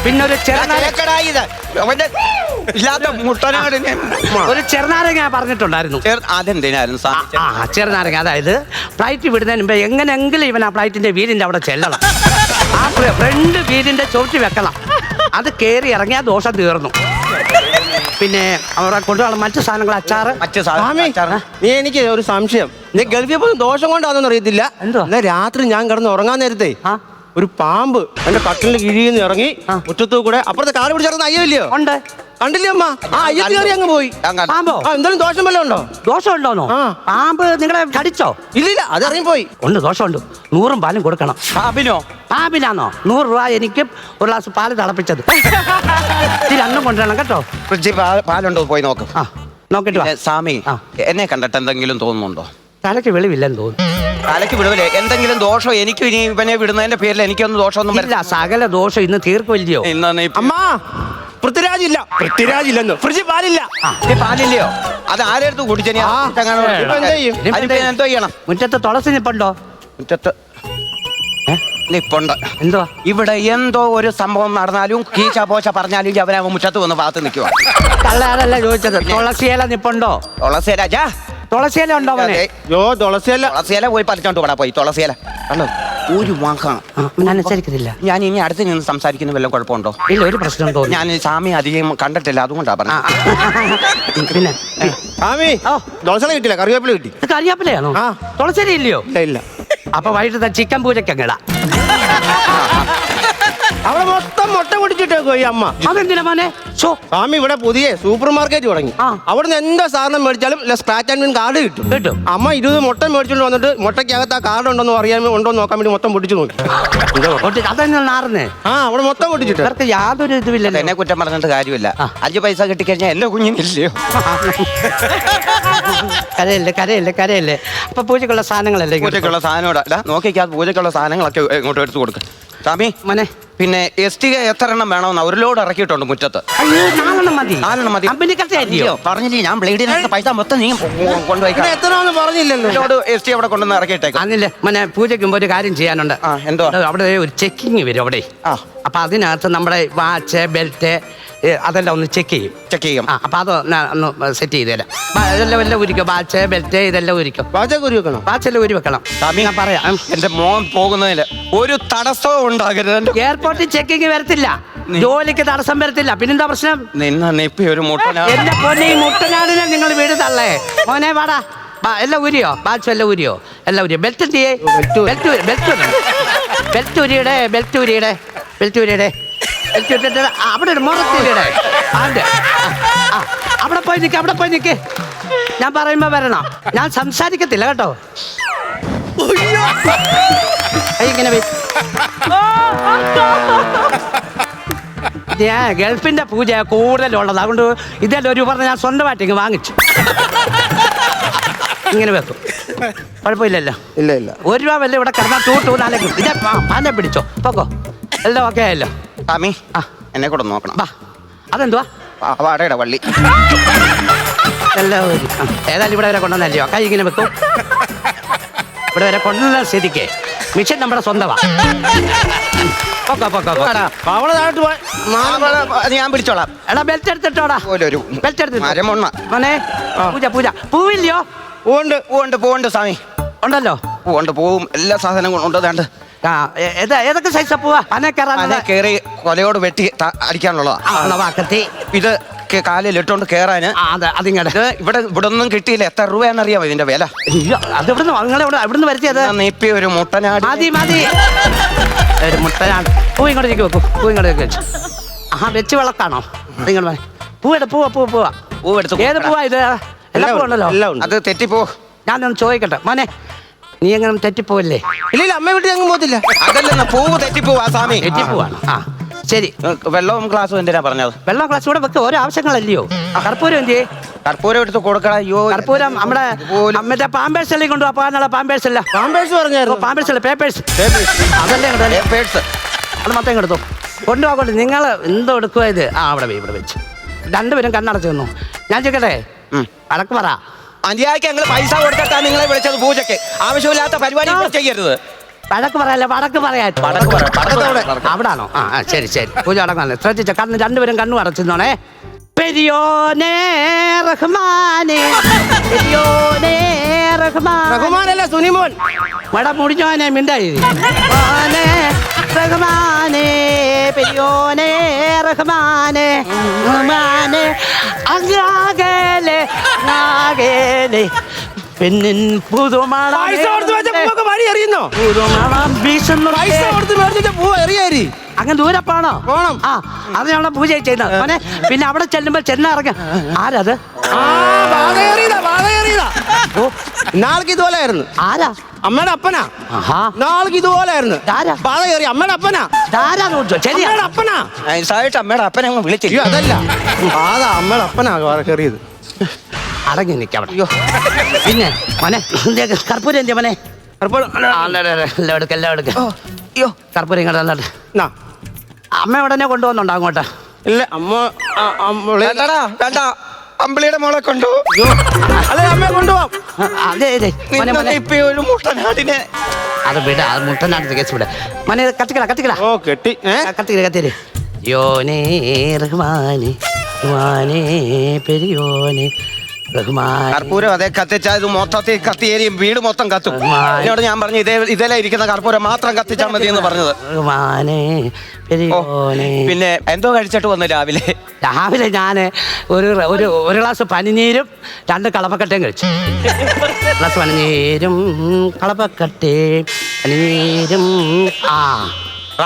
Speaker 8: പിന്നെ ഒരു ചെറുനാരങ്ങ ഞാൻ പറഞ്ഞിട്ടുണ്ടായിരുന്നു.
Speaker 7: അതെന്തിനായിരുന്നു
Speaker 8: ചെറുനാരങ്ങ. അതായത് ഫ്ലൈറ്റ് വിടുന്നതിന് മുമ്പ് എങ്ങനെയെങ്കിലും ഇവൻ ആ ഫ്ലൈറ്റിന്റെ വീലിന്റെ അവിടെ ചെല്ലണം. ആ ഫ്രണ്ട് വീലിന്റെ ചുവട്ടി വെക്കണം. അത് കയറി ഇറങ്ങിയ ദോഷം തീർന്നു. പിന്നെ അവിടെ കൊണ്ടുപോകണം മറ്റു സാധനങ്ങൾ, അച്ചാറ്.
Speaker 9: നീ എനിക്ക് ഒരു സംശയം, നീ ഗൾഫിൽ പോയി ദോഷം കൊണ്ടാണെന്ന് അറിയത്തില്ല.
Speaker 8: എന്തുവാ?
Speaker 9: രാത്രി ഞാൻ കിടന്ന് ഉറങ്ങാൻ നേരത്തെ ഒരു പാമ്പ് എന്റെ കട്ടിലിന്റെ കീഴിൽ നിന്ന് ഇറങ്ങി മുറ്റത്തു കൂടെ അപ്പുറത്തെ കാല് പിടിച്ചിറങ്ങുന്ന അയ്യല്ലോ
Speaker 8: ഉണ്ട്.
Speaker 9: കണ്ടില്ലേ അമ്മ? ആ അയ്യത്ത് കയറി അങ്ങ് പോയി.
Speaker 8: പാമ്പോ?
Speaker 9: എന്തെങ്കിലും ദോഷം വല്ലതും ഉണ്ടോ?
Speaker 8: ദോഷം ഉണ്ടോന്നോ? പാമ്പ് നിങ്ങളെ കടിച്ചോ?
Speaker 9: ഇല്ലില്ല, അത് ഇറങ്ങി പോയി.
Speaker 8: ഉണ്ട്, ദോഷമുണ്ട്. 100 പാലും കൊടുക്കണം. പാമ്പിനാന്നോ? 100 രൂപ എനിക്കും ഒരു ഗ്ലാസ് പാല് തിളപ്പിച്ചത്. രണ്ടും കൊണ്ടുവരണം കേട്ടോ.
Speaker 7: ഫ്രിഡ്ജിൽ പാലുണ്ടോ പോയി നോക്ക്.
Speaker 8: നോക്കിട്ട് വാ.
Speaker 7: സ്വാമി, എന്നെ കണ്ടിട്ട് എന്തെങ്കിലും തോന്നുന്നുണ്ടോ?
Speaker 8: തലയ്ക്ക് വെളിവില്ലെന്ന് തോന്നുന്നു.
Speaker 7: തലയ്ക്ക് വിടുവല്ലേ? എന്തെങ്കിലും ദോഷം എനിക്കും ഇനി ഇവനെ വിടുന്നതിന്റെ പേരിൽ എനിക്കൊന്നും ദോഷമൊന്നും
Speaker 8: ഇല്ല. സകല ദോഷം ഇന്ന് തീർക്കില്ലയോ?
Speaker 9: അമ്മ പൃഥ്വിരാജില്ല, പൃഥ്വിരാജില്ലെന്ന് ഫ്രിഡ്ജിൽ പാലില്ല.
Speaker 7: പാലില്ലയോ? അത് ആരെടുത്ത് കുടിച്ചു? എന്തോ ചെയ്യണം?
Speaker 8: മുറ്റത്ത് തുളസി നിപ്പുണ്ടോ?
Speaker 7: മുറ്റത്ത് നിപ്പുണ്ട്.
Speaker 8: എന്തുവാ?
Speaker 7: ഇവിടെ എന്തോ ഒരു സംഭവം നടന്നാലും കീച്ച പോച്ച പറഞ്ഞാലും അവനവൻ മുറ്റത്ത് വന്ന് ഭാഗത്ത് നിൽക്കുക.
Speaker 8: കള്ളയാളല്ല ചോദിച്ചത്. തുളസിയില നിപ്പുണ്ടോ?
Speaker 7: തുളസിയില
Speaker 8: തുളസിയില ഉണ്ടോ?
Speaker 7: തുളസിയില പോയി പറിച്ചോണ്ട് പോടാ പോയി. തുളസിയില അല്ലോ ഒരു വാക്കാണ്.
Speaker 8: ഞാൻ അനുസരിക്കുന്നില്ല.
Speaker 7: ഞാൻ ഇനി അടുത്ത് നിന്ന് സംസാരിക്കുന്ന വല്ലതും കുഴപ്പമുണ്ടോ?
Speaker 8: ഇല്ല, ഒരു പ്രശ്നം തോന്നുന്നു.
Speaker 7: ഞാൻ സ്വാമി അധികം കണ്ടിട്ടില്ല, അതുകൊണ്ടാ പറഞ്ഞത്.
Speaker 8: പിന്നെ
Speaker 9: സ്വാമി ദോശ കിട്ടില്ല, കറിവേപ്പില കിട്ടി.
Speaker 8: കറിവേപ്പിലയാണോ? തുളസിയില ഇല്ലയോ?
Speaker 9: ഇല്ല.
Speaker 8: അപ്പൊ വൈകിട്ട് ചിക്കൻ പൂജയ്ക്ക് അങ്ങടാ.
Speaker 9: അവിടെ മൊത്തം മുട്ട പൊടിച്ചിട്ടേക്കോ ഈ അമ്മ.
Speaker 8: അതെന്തിനാ മോനെ?
Speaker 9: സ്വാമി ഇവിടെ പുതിയ സൂപ്പർ മാർക്കറ്റ് തുടങ്ങി. അവിടുന്ന് എന്താ സാധനം മേടിച്ചാലും സ്ക്രാച്ച് ആൻഡ് വിൻ കാർഡ് കിട്ടും. അമ്മ 20 മുട്ട മേടിച്ചോണ്ട് വന്നിട്ട് മുട്ടയ്ക്കകത്ത് ആ കാർഡ് ഉണ്ടോന്ന് അറിയാൻ ഉണ്ടോ നോക്കാൻ വേണ്ടി മൊത്തം പൊടിച്ചു നോക്കി.
Speaker 8: അതെന്നാർന്നേ?
Speaker 9: അവിടെ മൊത്തം പൊടിച്ചിട്ട്
Speaker 8: ഇവർക്ക് യാതൊരു ഇതുമില്ല.
Speaker 7: എന്നെ കുറ്റം പറഞ്ഞിട്ട് കാര്യമില്ല. 5 പൈസ കിട്ടിക്കഴിഞ്ഞാൽ എല്ലാ കുഞ്ഞിനില്ലയോ?
Speaker 8: കരയല്ലേ. അപ്പൊ പൂജക്കുള്ള സാധനങ്ങളല്ലേ?
Speaker 7: പൂജക്കുള്ള സാധനം നോക്കിക്കാ. പൂജക്കുള്ള സാധനങ്ങളൊക്കെ ഇങ്ങോട്ട് എടുത്തു കൊടുക്കും. സ്വാമി
Speaker 8: മോനെ,
Speaker 7: പിന്നെ എസ്റ്റിക എത്ര എണ്ണം വേണമെന്ന് ഒരു ലോഡ് ഇറക്കിയിട്ടുണ്ട് മുറ്റത്ത്.
Speaker 8: 4 മതി.
Speaker 7: 4 മതി. പറഞ്ഞില്ലേ ഞാൻ ബ്ലേഡിനകത്ത് പൈസ മൊത്തം നീ കൊണ്ടുപോയി.
Speaker 9: എത്രയാണെന്ന് പറഞ്ഞില്ലല്ലോ.
Speaker 7: ലോഡ് എസ്റ്റി അവിടെ കൊണ്ടുവന്ന് ഇറക്കിയിട്ടേക്കാം.
Speaker 8: അന്നില്ലേ മോനെ, പൂജയ്ക്ക് മുമ്പ് ഒരു കാര്യം ചെയ്യാനുണ്ട്.
Speaker 7: എന്തോ?
Speaker 8: അവിടെ ഒരു ചെക്കിങ് വരും അവിടെ. അപ്പൊ അതിനകത്ത് നമ്മുടെ വാച്ച്, ബെൽറ്റ് അതെല്ലാം ഒന്ന് ചെക്ക് ചെയ്യും. അപ്പൊ അത് ഒന്ന് സെറ്റ് ചെയ്തേരാം. ഇതെല്ലാം ഉരിക്കും. വാച്ച്, ബെൽറ്റ് ഇതെല്ലാം ഉരിക്കും. വാച്ചെല്ലാം ഉരി വെക്കണം. ഞാൻ പറയാം.
Speaker 7: എന്റെ മോൻ പോകുന്നതിന് ഒരു തടസ്സവും ഉണ്ടാകരുത്.
Speaker 8: എയർപോർട്ടിൽ ചെക്കിങ് വരത്തില്ല, ജോലിക്ക് തടസ്സം വരത്തില്ല. പിന്നെന്താ പ്രശ്നം?
Speaker 7: നിപ്പി ഒരു മുട്ടനാട്.
Speaker 8: എന്റെ പൊന്നെ, ഈ മുട്ടനാടിനെ നിങ്ങൾ വീട് തള്ളേ. മോനെ വാടാ. എല്ലാം ഉരിയോ? വാച്ച് എല്ലാം ഉരിയോ? എല്ലാം ഉരിയോ? ബെൽറ്റ് എന്ത് ചെയ്യേ? ബെൽറ്റ് ഉരിയുടെ അവിടെ ഒരു മുറത്തിരിയുടെ അവിടെ പോയി നിൽക്ക്. ഞാൻ പറയുമ്പോ വരണം. ഞാൻ സംസാരിക്കത്തില്ല കേട്ടോ. ഇങ്ങനെ ഞാൻ ഗൾഫിന്റെ പൂജ കൂടുതലുള്ളത്, അതുകൊണ്ട് ഇതെല്ലാം ഒരു പറഞ്ഞ് ഞാൻ സ്വന്തമായിട്ട് ഇങ്ങ് വാങ്ങിച്ചു. ഇങ്ങനെ വെക്കും. കുഴപ്പമില്ലല്ലോ.
Speaker 9: ഇല്ല.
Speaker 8: 1 രൂപ വല്ല ഇവിടെ കിടന്നാൽ 2 നാലേക്ക് ഇതേ പാനെ പിടിച്ചോ. പോക്കോ. എല്ലാം ഓക്കെ ആയല്ലോ.
Speaker 7: സ്വാമി എന്നെ കൂടെ നോക്കണം.
Speaker 8: അതെന്തുവാ?
Speaker 7: വാടയുടെ വള്ളി.
Speaker 8: എല്ലാം ഏതായാലും ഇവിടെ വരെ കൊണ്ടുവന്നല്ലയോ. കൈ ഇങ്ങനെ വെക്കും. ഇവിടെ വരെ കൊണ്ടുവന്ന സ്ഥിതിക്ക് മിഷൻ നമ്മുടെ സ്വന്തമാ.
Speaker 7: ഞാൻ പിടിച്ചോളാം.
Speaker 8: എടാ ബെൽറ്റ് എടുത്തിട്ടോടാ. ബെൽറ്റ് എടുത്തിട്ട് മോനെ. പൂജ പൂവില്ലയോ?
Speaker 7: പൂവുണ്ട് സ്വാമി.
Speaker 8: ഉണ്ടല്ലോ.
Speaker 7: പൂവും എല്ലാ സാധനങ്ങളും ഉണ്ട്. വേണ്ട
Speaker 8: ഏതൊക്കെ സൈസാ പൂവാ?
Speaker 7: കേറി കൊലയോട് വെട്ടി അടിക്കാനുള്ളതാ. ഇത് കാലിൽ ഇട്ടോണ്ട് കേറാന്. ഇവിടെ ഒന്നും കിട്ടിയില്ല. എത്ര രൂപയാണെന്നറിയാമോ ഇതിന്റെ വില?
Speaker 8: ഇവിടുന്ന് വരുത്തിയത്
Speaker 7: നീപ്പി ഒരു മുട്ടനാട്.
Speaker 8: മതി ഒരു മുട്ടനാട്. പൂ ഇങ്ങോട്ടേക്ക് വെക്കും. പൂ ഇങ്ങോട്ടേക്ക് വെച്ചു. വെച്ച് വിളക്കാണോ? നിങ്ങൾ പൂവെടുത്ത്. ഏത് പൂവാ ഇത്? എല്ലാ പൂവുണ്ടല്ലോ.
Speaker 7: അത് തെറ്റിപ്പോ.
Speaker 8: ഞാനൊന്ന് ചോദിക്കട്ടെ മോനെ, നീ എങ്ങനെ തെറ്റിപ്പോവല്ലേ?
Speaker 9: ഇല്ല, അമ്മ വീട്ടിൽ അങ്ങ് പോകത്തില്ല.
Speaker 7: അതല്ലെന്ന് പൂവ് തെറ്റിപ്പോവാ സ്വാമി.
Speaker 8: തെറ്റിപ്പോവാണ്. ശരി.
Speaker 7: വെള്ളവും ഗ്ലാസും എന്തിനാ പറഞ്ഞത്?
Speaker 8: വെള്ളം ഗ്ലാസ് കൂടെ വെക്ക്. ഓരോ ആവശ്യങ്ങളല്ലയോ? കർപ്പൂരം എന്ത്?
Speaker 7: കർപ്പൂരം എടുത്ത് കൊടുക്കണം. അയ്യോ,
Speaker 8: കർപ്പൂരം നമ്മുടെ മറ്റേ പാമ്പേഴ്സ് എല്ലാം കൊണ്ടുപോകാനുള്ള പാമ്പേഴ്സ് അല്ല.
Speaker 9: പാമ്പേഴ്സ് പറഞ്ഞായിരുന്നു.
Speaker 8: പാമ്പേഴ്സ് അല്ല, പേപ്പേഴ്സ്. അതല്ലേ അത് മൊത്തം എടുത്തോ. കൊണ്ടുപോകട്ടെ. നിങ്ങൾ എന്തോ എടുക്കുക ഇത്? ആ ഇവിടെ വെച്ച് രണ്ടുപേരും കണ്ണടച്ചു തന്നു. ഞാൻ ചോദിക്കട്ടെ, വടക്ക് പറ.
Speaker 7: മര്യാദയ്ക്ക് ഞങ്ങൾ പൈസ കൊടുത്തിട്ടാ നിങ്ങളെ വിളിച്ചത് പൂജയ്ക്ക്. ആവശ്യമില്ലാത്ത പരിപാടി ഇവിടെ ചെയ്യരുത്.
Speaker 8: വടക്ക് പറയല്ല, വടക്ക് പറയാൻ. അവിടാണോ? ആ ശരി പൂജ അടങ്ങാണ്. ശ്രദ്ധിച്ച കണ്ണ് രണ്ടുപേരും കണ്ണു അടച്ചിരുന്നോണേ. പെരിയോനേ റഹ്മാനേ, പെരിയോനേ
Speaker 9: റഹ്മാനല്ല സുനിമോൻ.
Speaker 8: ഇവിടെ മുടിഞ്ഞോനെ മിണ്ടായി. റഹ്മാനേ പെരിയോനേ റഹ്മാനേ റഹ്മാനേ അങ്ങാകലെ അങ്ങാകലെ പെണ്ണിൻ പുതുമണ
Speaker 9: വഴി അറിയുന്നോ?
Speaker 8: പുതുമണം വീശുന്നു.
Speaker 9: പൂ എറിയാരി
Speaker 8: അങ്ങനെ ദൂരെ പോണോ?
Speaker 9: പോണം.
Speaker 8: ആ അത് ഞങ്ങളെ പൂജ ചെയ്യുന്നത് മോനെ. പിന്നെ അവിടെ ചെല്ലുമ്പോ ചെന്നിറങ്ങ. ആരത്?
Speaker 9: ഓ നാൾക്ക് ഇതുപോലെയായിരുന്നു.
Speaker 8: ആരാ?
Speaker 9: അമ്മയുടെ അപ്പനാ.
Speaker 8: ആഹാ
Speaker 9: നാൾക്ക് ഇതുപോലെയായിരുന്നു.
Speaker 8: ആരാ?
Speaker 9: ബാധ കയറി അമ്മയുടെ അപ്പനാ.
Speaker 8: ശരിയാ
Speaker 9: അമ്മയുടെ അപ്പനാ.
Speaker 7: നൈസായിട്ട് അമ്മയുടെ അപ്പനെ അങ്ങ് വിളിച്ചില്ല.
Speaker 9: അയ്യോ അതല്ല, ബാധ അമ്മയുടെ അപ്പനാ കയറിയത്.
Speaker 8: അടങ്ങി നിൽക്കാം. അയ്യോ പിന്നെ മോനെ കർപ്പൂരം എന്തിയാ മോനെ? എല്ലാം എടുക്ക.
Speaker 9: അയ്യോ
Speaker 8: കർപ്പൂരം ഇങ്ങോട്ട് തന്നിട്ട്. അമ്മ ഉടനെ കൊണ്ടുവന്നുണ്ടോ അങ്ങോട്ട്?
Speaker 9: ഇല്ല അമ്മ
Speaker 7: വേണ്ട അമ്പിളിയുടെ മോളെ കൊണ്ടു.
Speaker 9: അല്ലെ അമ്മയെ കൊണ്ടുപോവാം.
Speaker 8: അതെ
Speaker 7: ഇപ്പൊ ഒരു മുട്ടനാടിനെ
Speaker 8: അത് വിട. അത് മുട്ടനാട്ട് കേസ് വിട. മോനെ കത്തിക്കട.
Speaker 9: ഓ കെട്ടി
Speaker 8: കത്തിരി യോനേ റഹ്മാനേ റഹ്മാനേ പെരിയോനേ റഹ്മാൻ.
Speaker 7: കർപ്പൂരം അതേ കത്തിച്ചാൽ ഇത് മൊത്തത്തിൽ കത്തിയേരിയും വീട് മൊത്തം കത്തും. എന്നോട് ഞാൻ പറഞ്ഞു ഇതേലെ ഇരിക്കുന്ന കർപ്പൂരം മാത്രം കത്തിച്ചാൽ മതി എന്ന് പറഞ്ഞത്.
Speaker 8: റഹ്മാനേ പെരിയോനേ.
Speaker 7: പിന്നെ എന്തോ കഴിച്ചിട്ട് വന്നു രാവിലെ?
Speaker 8: രാവിലെ ഞാൻ ഒരു ഗ്ലാസ് പനിനീരും 2 കളപ്പക്കട്ടയും കഴിച്ചു. ഗ്ലാസ് പനിനീരും കളപ്പക്കട്ടയും പനിനീരും.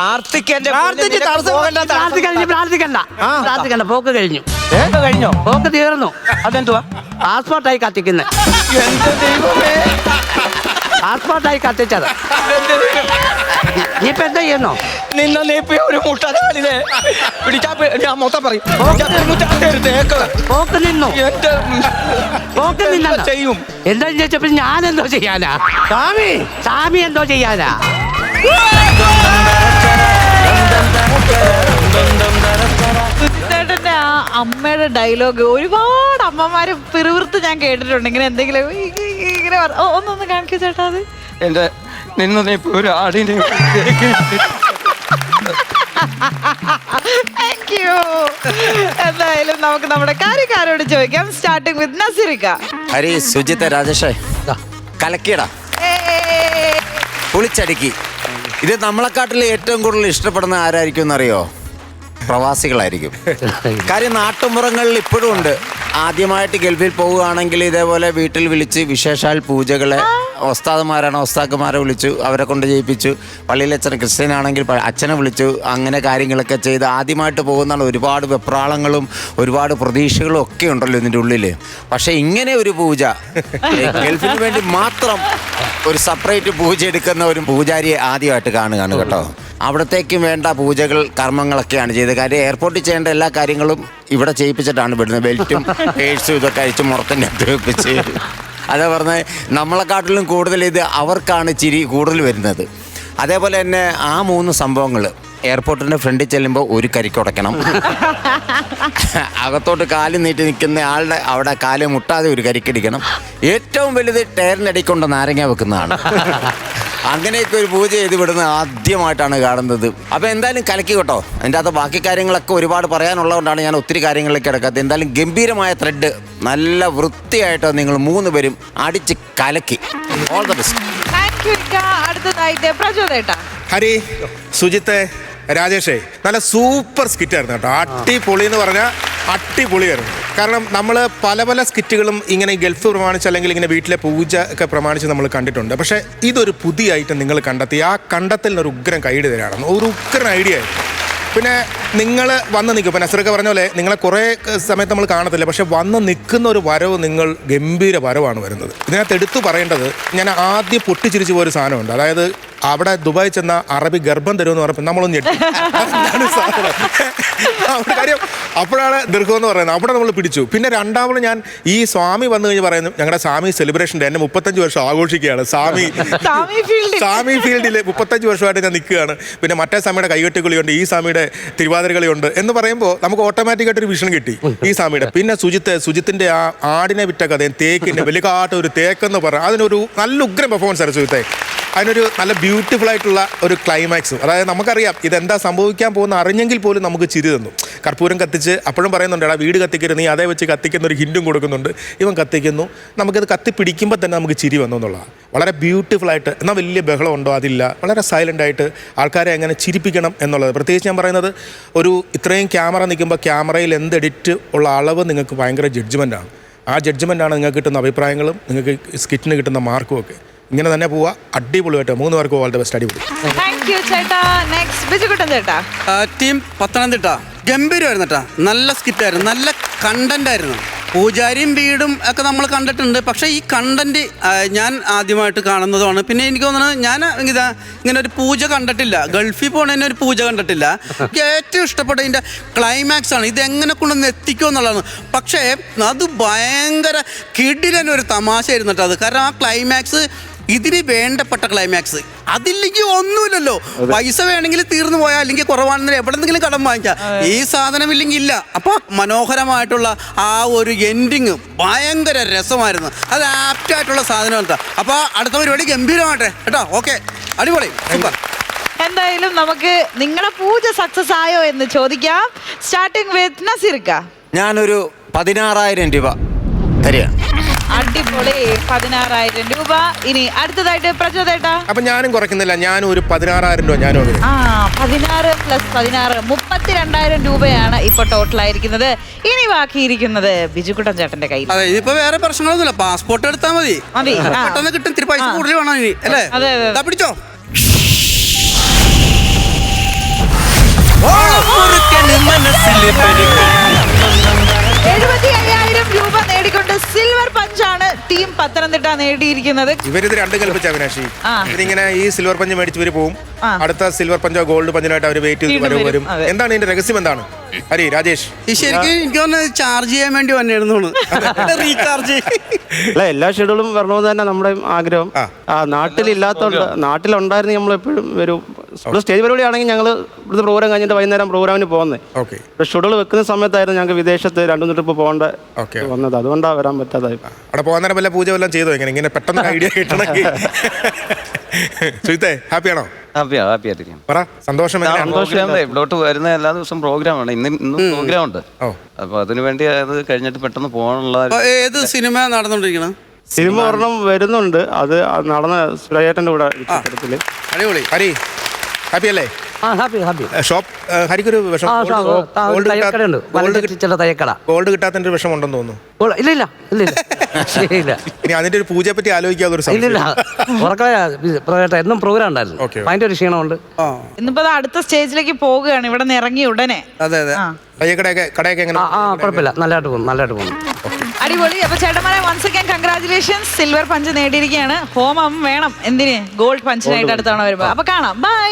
Speaker 7: പ്രാർത്ഥിക്കണ്ട.
Speaker 8: പോക്ക് കഴിഞ്ഞു.
Speaker 7: കഴിഞ്ഞോ?
Speaker 8: പോക്ക് തീർന്നു.
Speaker 7: അതെന്തുവാ?
Speaker 8: പാസ്പോർട്ടായി കത്തിക്കുന്നത്.
Speaker 7: എന്റെ ദൈവമേ,
Speaker 8: പാസ്പോർട്ടായി കത്തിച്ചത്. നീ ഇപ്പൊ എന്താ ചെയ്യുന്നോ?
Speaker 7: നീ ഒരു മുട്ടനാടിനെ പിടിച്ചാ ഞാൻ മൊത്തം പറയും.
Speaker 8: പോക്ക് നിന്നു. പോക്ക് നിന്ന
Speaker 7: ചെയ്യും.
Speaker 8: എന്താ ചോദിച്ചപ്പോ ഞാൻ എന്തോ ചെയ്യാനാ? സ്വാമി എന്തോ ചെയ്യാനാ?
Speaker 1: ചേട്ടന്റെ ആ അമ്മയുടെ ഡയലോഗ് ഒരുപാട് അമ്മമാര് പിറുവിറുത്ത് ഞാൻ കേട്ടിട്ടുണ്ട്. ഇങ്ങനെ എന്തെങ്കിലും ഇങ്ങനെ ഒന്നൊന്ന് കാണിക്കൂ ചേട്ടാ. അത്
Speaker 7: എന്റെ ഒരു ആടിനെ.
Speaker 1: Thank you. എന്തായാലും നമുക്ക് നമ്മുടെ കാര്യക്കാരോട് ചോദിക്കാം. സ്റ്റാർട്ടിങ് വിത്ത് നസീറിക്ക.
Speaker 2: ഹരി, സുജിത്ത്, രാജേഷേ കലക്കിയടാ, പൊളിച്ചടുക്കി. ഇത് നമ്മളെക്കാട്ടിൽ ഏറ്റവും കൂടുതൽ ഇഷ്ടപ്പെടുന്ന ആരായിരിക്കും എന്നറിയോ? പ്രവാസികളായിരിക്കും. കാര്യം നാട്ടുമ്പുറങ്ങളിൽ ഇപ്പോഴും ഉണ്ട്. ആദ്യമായിട്ട് ഗൾഫിൽ പോവുകയാണെങ്കിൽ ഇതേപോലെ വീട്ടിൽ വിളിച്ച് വിശേഷാൽ പൂജകളെ ഒസ്താദുമാരാണ് ഒസ്താക്കന്മാരെ വിളിച്ചു, അവരെ കൊണ്ട് ചെയ്യിപ്പിച്ചു. പള്ളിയിലച്ഛൻ ക്രിസ്ത്യനാണെങ്കിൽ അച്ഛനെ വിളിച്ചു. അങ്ങനെ കാര്യങ്ങളൊക്കെ ചെയ്ത് ആദ്യമായിട്ട് പോകുന്നതാണ്. ഒരുപാട് വെപ്രാളങ്ങളും ഒരുപാട് പ്രതീക്ഷകളും ഒക്കെ ഉണ്ടല്ലോ ഇതിൻ്റെ ഉള്ളിൽ. പക്ഷേ ഇങ്ങനെ ഒരു പൂജ, ഗൾഫിന് വേണ്ടി മാത്രം ഒരു സെപ്പറേറ്റ് പൂജ എടുക്കുന്ന ഒരു പൂജാരിയെ ആദ്യമായിട്ട് കാണുകയാണ് കേട്ടോ. അവിടത്തേക്കും വേണ്ട പൂജകൾ കർമ്മങ്ങളൊക്കെയാണ് ചെയ്തത്. കാര്യം എയർപോർട്ടിൽ ചെയ്യേണ്ട എല്ലാ കാര്യങ്ങളും ഇവിടെ ചെയ്യിപ്പിച്ചിട്ടാണ് വിടുന്നത്. ബെൽറ്റും പേഴ്സും ഇതൊക്കെ അഴിച്ച് മുറത്തിൻ്റെ അകത്ത് വെപ്പിച്ച്. അതാ പറഞ്ഞത്, നമ്മളെക്കാട്ടിലും കൂടുതൽ ഇത് അവർക്കാണ് ചിരി കൂടുതൽ വരുന്നത്. അതേപോലെ തന്നെ ആ 3 സംഭവങ്ങൾ എയർപോർട്ടിൻ്റെ ഫ്രണ്ടിൽ ചെല്ലുമ്പോൾ ഒരു കരിക്കുടയ്ക്കണം. അകത്തോട്ട് കാല് നീട്ടി നിൽക്കുന്ന ആളുടെ അവിടെ കാല് മുട്ടാതെ ഒരു കരിക്കടിക്കണം. ഏറ്റവും വലുത് ടയറിനടിക്കൊണ്ട് നാരങ്ങ വെക്കുന്നതാണ്. അങ്ങനെയൊക്കെ ഒരു പൂജ ചെയ്ത് വിടുന്നത് ആദ്യമായിട്ടാണ് കാണുന്നത്. അപ്പോൾ എന്തായാലും കലക്കി കേട്ടോ. അതിൻ്റെ അകത്ത് ബാക്കി കാര്യങ്ങളൊക്കെ ഒരുപാട് പറയാനുള്ളതുകൊണ്ടാണ് ഞാൻ ഒത്തിരി കാര്യങ്ങളിലേക്ക് കിടക്കാത്തത്. എന്തായാലും ഗംഭീരമായ ത്രെഡ്, നല്ല വൃത്തിയായിട്ടോ നിങ്ങൾ 3 പേരും അടിച്ച് കലക്കി. All the best.
Speaker 1: അടുത്തതായിട്ട് പ്രചോദേട്ടാ.
Speaker 3: ഹരി, സുജിത്ത്, രാജേഷേ, നല്ല സൂപ്പർ സ്കിറ്റായിരുന്നു കേട്ടോ. അടിപൊളി എന്ന് പറഞ്ഞാൽ അടിപൊളിയായിരുന്നു. കാരണം നമ്മൾ പല സ്കിറ്റുകളും ഇങ്ങനെ ഗൾഫ് പ്രമാണിച്ച് അല്ലെങ്കിൽ ഇങ്ങനെ വീട്ടിലെ പൂജ ഒക്കെ പ്രമാണിച്ച് നമ്മൾ കണ്ടിട്ടുണ്ട്. പക്ഷേ ഇതൊരു പുതിയ ഐറ്റം നിങ്ങൾ കണ്ടെത്തി. ആ കണ്ടെത്തലിനൊരു ഉഗ്രം കൈയ്യടി തരാണ്. ഒരു ഉഗ്രം ഐഡിയ ആയിരുന്നു. പിന്നെ നിങ്ങൾ വന്ന് നിൽക്കും. ഇപ്പം നസറൊക്കെ പറഞ്ഞ പോലെ നിങ്ങളെ കുറേ സമയത്ത് നമ്മൾ കാണത്തില്ല. പക്ഷെ വന്ന് നിൽക്കുന്ന ഒരു വരവ്, നിങ്ങൾ ഗംഭീര വരവാണ് വരുന്നത്. ഇതിനകത്ത് എടുത്തു പറയേണ്ടത്, ഞാൻ ആദ്യം പൊട്ടിച്ചിരിച്ചു പോയൊരു സാധനമുണ്ട്. അതായത് അവിടെ ദുബായി ചെന്ന അറബി ഗർഭം തരുമെന്ന് പറഞ്ഞപ്പോൾ നമ്മളൊന്നും ഞെട്ടി. കാര്യം അപ്പോഴാണ് ദീർഘം എന്ന് പറയുന്നത്. അവിടെ നമ്മൾ പിടിച്ചു. പിന്നെ രണ്ടാമത് ഞാൻ ഈ സ്വാമി വന്നു കഴിഞ്ഞ് പറയുന്നു, ഞങ്ങളുടെ സ്വാമി സെലിബ്രേഷൻ ഡേ എന്നെ 35 വർഷം ആഘോഷിക്കുകയാണ്. സ്വാമി ഫീൽഡിൽ 35 വർഷമായിട്ട് ഞാൻ നിൽക്കുകയാണ്. പിന്നെ മറ്റേ സ്വാമിയുടെ കൈകെട്ടിക്കളിയുണ്ട്, ഈ സ്വാമിയുടെ തിരുവാതിരകളിയുണ്ട് എന്ന് പറയുമ്പോൾ നമുക്ക് ഓട്ടോമാറ്റിക്കായിട്ടൊരു വിഷൻ കിട്ടി ഈ സ്വാമിയുടെ. പിന്നെ സുജിത്തിന്റെ ആ ആടിനെ വിറ്റ കഥയും തേക്കിന്റെ വലിയ ഒരു തേക്കെന്ന് പറഞ്ഞാൽ അതിനൊരു നല്ല ഉഗ്രം പെർഫോമൻസ് ആയിരുന്നു സുജിത്തെ. അതിനൊരു നല്ല ബ്യൂട്ടിഫുൾ ആയിട്ടുള്ള ഒരു ക്ലൈമാക്സും, അതായത് നമുക്കറിയാം ഇതെന്താ സംഭവിക്കാൻ പോകുന്ന അറിഞ്ഞെങ്കിൽ പോലും നമുക്ക് ചിരി തന്നു. കർപ്പൂരം കത്തിച്ച് അപ്പോഴും പറയുന്നുണ്ട്, എടാ വീട് കത്തിക്കരുത്, നീ അതേ വെച്ച് കത്തിക്കുന്ന ഒരു ഹിൻറ്റും കൊടുക്കുന്നുണ്ട്. ഇവൻ കത്തിക്കുന്നു, നമുക്കത് കത്തിപ്പിടിക്കുമ്പോൾ തന്നെ നമുക്ക് ചിരി വന്നു എന്നുള്ളതാണ്. വളരെ ബ്യൂട്ടിഫുൾ ആയിട്ട്, എന്നാൽ വലിയ ബഹളം ഉണ്ടോ അതില്ല, വളരെ സൈലൻ്റ് ആയിട്ട് ആൾക്കാരെ എങ്ങനെ ചിരിപ്പിക്കണം എന്നുള്ളത്. പ്രത്യേകിച്ച് ഞാൻ പറയുന്നത്, ഒരു ഇത്രയും ക്യാമറ നിൽക്കുമ്പോൾ ക്യാമറയിൽ എന്ത് എഡിറ്റ് ഉള്ള അളവ് നിങ്ങൾക്ക് ഭയങ്കര ജഡ്ജ്മെൻ്റാണ്. ആ ജഡ്ജ്മെൻ്റാണ് നിങ്ങൾക്ക് കിട്ടുന്ന അഭിപ്രായങ്ങളും നിങ്ങൾക്ക് സ്കിറ്റിന് കിട്ടുന്ന മാർക്കും ഒക്കെ. ഇങ്ങനെ തന്നെ പോവാ, അടിപൊളിയായിട്ട് 3 പേർക്ക് ഓൾ ദ ബെസ്റ്റ്. അടിപൊളി.
Speaker 4: ടീം പത്തനംതിട്ട ഗംഭീരമായിരുന്നു കേട്ടോ. നല്ല സ്കിറ്റായിരുന്നു, നല്ല കണ്ടന്റ് ആയിരുന്നു. പൂജാരിയും വീടും ഒക്കെ നമ്മൾ കണ്ടിട്ടുണ്ട്, പക്ഷേ ഈ കണ്ടന്റ് ഞാൻ ആദ്യമായിട്ട് കാണുന്നതുമാണ്. പിന്നെ എനിക്ക് തോന്നുന്നത് ഞാൻ ഇങ്ങനെ ഒരു പൂജ കണ്ടിട്ടില്ല, ഗൾഫിൽ പോണതിന് ഒരു പൂജ കണ്ടിട്ടില്ല. എനിക്ക് ഏറ്റവും ഇഷ്ടപ്പെട്ട ഇതിൻ്റെ ക്ലൈമാക്സ് ആണ്. ഇതെങ്ങനെ കൊണ്ടൊന്ന് എത്തിക്കുമോ എന്നുള്ളതാണ്. പക്ഷേ അത് ഭയങ്കര കിടിലനൊരു തമാശ ആയിരുന്നു കേട്ടോ അത്. കാരണം ആ ക്ലൈമാക്സ് ഇതിന് വേണ്ടപ്പെട്ട ക്ലൈമാക്സ്. അതില്ലെങ്കിൽ ഒന്നുമില്ലല്ലോ. പൈസ വേണമെങ്കിൽ തീർന്നു പോയാൽ, അല്ലെങ്കിൽ കുറവാണെന്ന് എവിടെന്നെങ്കിലും കടം വാങ്ങിക്കാം. ഈ സാധനം ഇല്ലെങ്കിൽ ഇല്ല. അപ്പൊ മനോഹരമായിട്ടുള്ള ആ ഒരു എൻഡിങ് ഭയങ്കര രസമായിരുന്നു. അത് ആപ്റ്റായിട്ടുള്ള സാധനം കേട്ടോ. അപ്പൊ അടുത്ത പരിപാടി ഗംഭീരമാട്ടെ കേട്ടോ. ഓക്കെ, അടിപൊളി, സൂപ്പർ.
Speaker 1: എന്തായാലും നമുക്ക് നിങ്ങളുടെ പൂജ സക്സസ് ആയോ എന്ന് ചോദിക്കാം. സ്റ്റാർട്ടിങ് വിത്ത് നസീർക്ക.
Speaker 2: ഞാനൊരു 16,000 രൂപ തരിക.
Speaker 1: അടിപൊളി, 16,000 രൂപ. ഇനി അടുത്തതായിട്ട് പ്രചോദേട്ടാ.
Speaker 3: അപ്പൊ ഞാനും കുറയ്ക്കുന്നില്ല, ഞാനും ഒരു 16,000 രൂപ ഞാനും.
Speaker 1: 16 + 16 32,000 രൂപയാണ് ഇപ്പൊ ടോട്ടൽ ആയിരിക്കുന്നത്. ഇനി ബാക്കിയിരിക്കുന്നത് ബിജുക്കുട്ടൻ ചേട്ടന്റെ കയ്യിൽ.
Speaker 4: അതെ, ഇനിയിപ്പോ വേറെ പ്രശ്നങ്ങളൊന്നുമില്ല. പാസ്പോർട്ട് എടുത്താൽ മതി, പെട്ടെന്ന് കിട്ടും. ഇത്തിരി പൈസ കൂടുതൽ വേണം ഇനി, അല്ലേ?
Speaker 1: അതെ,
Speaker 4: പിടിച്ചോ.
Speaker 5: മനസ്സിൽ
Speaker 1: 75,000 രൂപ നേടിക്കൊണ്ട് സിൽവർ പഞ്ചാണ് ടീം പത്തനംതിട്ട നേടിയിരിക്കുന്നത്.
Speaker 3: ഇവരിത് രണ്ടും കൽപ്പിച്ച അവിനാശി. ഇതിങ്ങനെ ഈ സിൽവർ പഞ്ച് മേടിച്ച് ഇവര് പോവും, അടുത്ത സിൽവർ പഞ്ചോ ഗോൾഡ് പഞ്ചിനായിട്ട് അവർ വെയിറ്റ് ചെയ്ത് വരും. എന്താണ് ഇതിന്റെ രഹസ്യം? എന്താണ് ഹരി, രാജേഷ്?
Speaker 4: ശരിക്കും എനിക്ക് ഒന്ന് ചാർജ് ചെയ്യാൻ വേണ്ടി വന്നിരുന്നു, റീചാർജ്.
Speaker 9: അല്ല, എല്ലാ ഷെഡ്യൂളും വരണമെന്ന് തന്നെ നമ്മുടെ ആഗ്രഹം. നാട്ടിലില്ലാത്തോണ്ട്, നാട്ടിലുണ്ടായിരുന്നു നമ്മൾ എപ്പോഴും വരും. സ്റ്റേജ് പരിപാടി ആണെങ്കിൽ ഞങ്ങൾ ഇവിടുത്തെ പ്രോഗ്രാം കഴിഞ്ഞിട്ട് വൈകുന്നേരം പ്രോഗ്രാമിന് പോകുന്നത്. ഷെഡ്യൂൾ വെക്കുന്ന സമയത്തായിരുന്നു ഞങ്ങൾക്ക് വിദേശത്ത് 2 ട്രിപ്പ് പോകേണ്ട വന്നത്. അതുകൊണ്ടാണ് വരാൻ പറ്റാതായി.
Speaker 3: അവിടെ പോകുന്നേരം വല്ല പൂജ വല്ലതും ചെയ്തോ? ഇങ്ങനെ പെട്ടെന്ന് ഐഡിയ കിട്ടണമെങ്കിൽ. ഹാപ്പിയാണോ?
Speaker 7: ഹാപ്പിയായിട്ടിരിക്കും.
Speaker 3: പറ, സന്തോഷം.
Speaker 7: ഇവിടോട്ട് വരുന്ന എല്ലാ ദിവസവും പ്രോഗ്രാമാണ്. ഇന്നും പ്രോഗ്രാം ഉണ്ട്. അപ്പൊ അതിനു വേണ്ടി അത് കഴിഞ്ഞിട്ട് പെട്ടെന്ന് പോകാനുള്ള.
Speaker 4: ഏത് സിനിമ നടന്നുകൊണ്ടിരിക്കണം?
Speaker 9: സിനിമ ഒരെണ്ണം വരുന്നുണ്ട്, അത് നടന്ന സുരേട്ടൻ്റെ കൂടെ.
Speaker 3: അടിപൊളി. ഹരി ഹാപ്പി അല്ലേ? ഷോപ്പ് ഹരിക്കൊരു വിഷം, ഗോൾഡ് കിട്ടാത്തതിന്റെ വിഷം ഉണ്ടെന്ന് തോന്നുന്നു. ഇനി അതിന്റെ ഒരു പൂജയെ പറ്റി ആലോചിക്കാതെ
Speaker 8: എന്നും പ്രോഗ്രാം ഉണ്ടായിരുന്നു, അതിന്റെ ഒരു ക്ഷീണമുണ്ട്.
Speaker 1: ഇന്നിപ്പോ അടുത്ത സ്റ്റേജിലേക്ക് പോവുകയാണ് ഇവിടെ നിന്ന് ഇറങ്ങി ഉടനെ.
Speaker 4: അതെ അതെ.
Speaker 3: കടയൊക്കെ എങ്ങനെ?
Speaker 8: കുഴപ്പമില്ല, നല്ലതായിട്ട് പോകുന്നു.
Speaker 1: അടിപൊളി. അപ്പൊ ചേട്ടന്മാരെ once again congratulations, silver punch നേടിയിരിക്കുകയാണ്. ഹോമം വേണം, എന്തിന്? ഗോൾഡ് പഞ്ചിനായിട്ട് അടുത്താണ് വരുമ്പോ. അപ്പൊ കാണാം, ബൈ.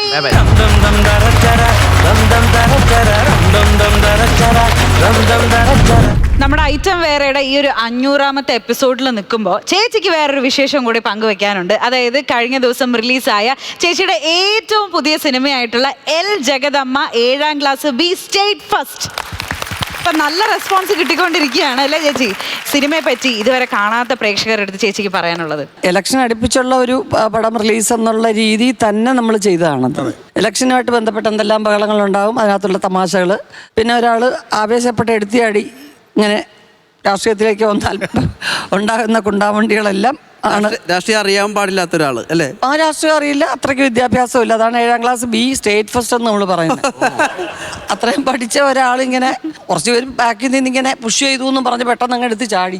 Speaker 1: നമ്മുടെ ഐറ്റം വേറെയുടെ ഈ ഒരു 500ാമത്തെ എപ്പിസോഡിൽ നിൽക്കുമ്പോൾ ചേച്ചിക്ക് വേറൊരു വിശേഷം കൂടി പങ്കുവെക്കാനുണ്ട്. അതായത് കഴിഞ്ഞ ദിവസം റിലീസായ ചേച്ചിയുടെ ഏറ്റവും പുതിയ സിനിമയായിട്ടുള്ള എൽ ജഗദമ്മ 7ാം ക്ലാസ് ബി സ്റ്റേറ്റ് ഫസ്റ്റ്. ഇപ്പൊ നല്ല റെസ്പോൺസ് കിട്ടിക്കൊണ്ടിരിക്കുകയാണ് അല്ലേ ചേച്ചി? സിനിമയെ പറ്റി ഇതുവരെ കാണാത്ത പ്രേക്ഷകരുടെ അടുത്ത് ചേച്ചിക്ക് പറയാനുള്ളത്?
Speaker 6: ഇലക്ഷൻ അടുപ്പിച്ചുള്ള ഒരു പടം റിലീസ് എന്നുള്ള രീതി തന്നെ നമ്മൾ ചെയ്തതാണത്. ഇലക്ഷനുമായിട്ട് ബന്ധപ്പെട്ട് എന്തെല്ലാം ബഹളങ്ങളുണ്ടാകും, അതിനകത്തുള്ള തമാശകൾ, പിന്നെ ഒരാൾ ആവേശപ്പെട്ട് എടുത്തിയാടി ഇങ്ങനെ രാഷ്ട്രീയത്തിലേക്ക് വന്നാൽ ഉണ്ടാകുന്ന കുണ്ടാമണ്ടികളെല്ലാം ആണ്.
Speaker 4: രാഷ്ട്രീയം അറിയാൻ പാടില്ലാത്ത ഒരാള് അല്ലേ?
Speaker 6: ആ രാഷ്ട്രീയം അറിയില്ല, അത്രയ്ക്ക് വിദ്യാഭ്യാസം ഇല്ല. അതാണ് 7ാം ക്ലാസ് ബി സ്റ്റേറ്റ് ഫസ്റ്റ് എന്ന് നമ്മൾ പറയുന്നത്. അത്രയും പഠിച്ച ഒരാളിങ്ങനെ കുറച്ച് പേര് ബാക്കിൽ നിന്ന് ഇങ്ങനെ പുഷ് ചെയ്തു എന്ന് പറഞ്ഞ് പെട്ടെന്ന് അങ്ങ് എടുത്ത് ചാടി.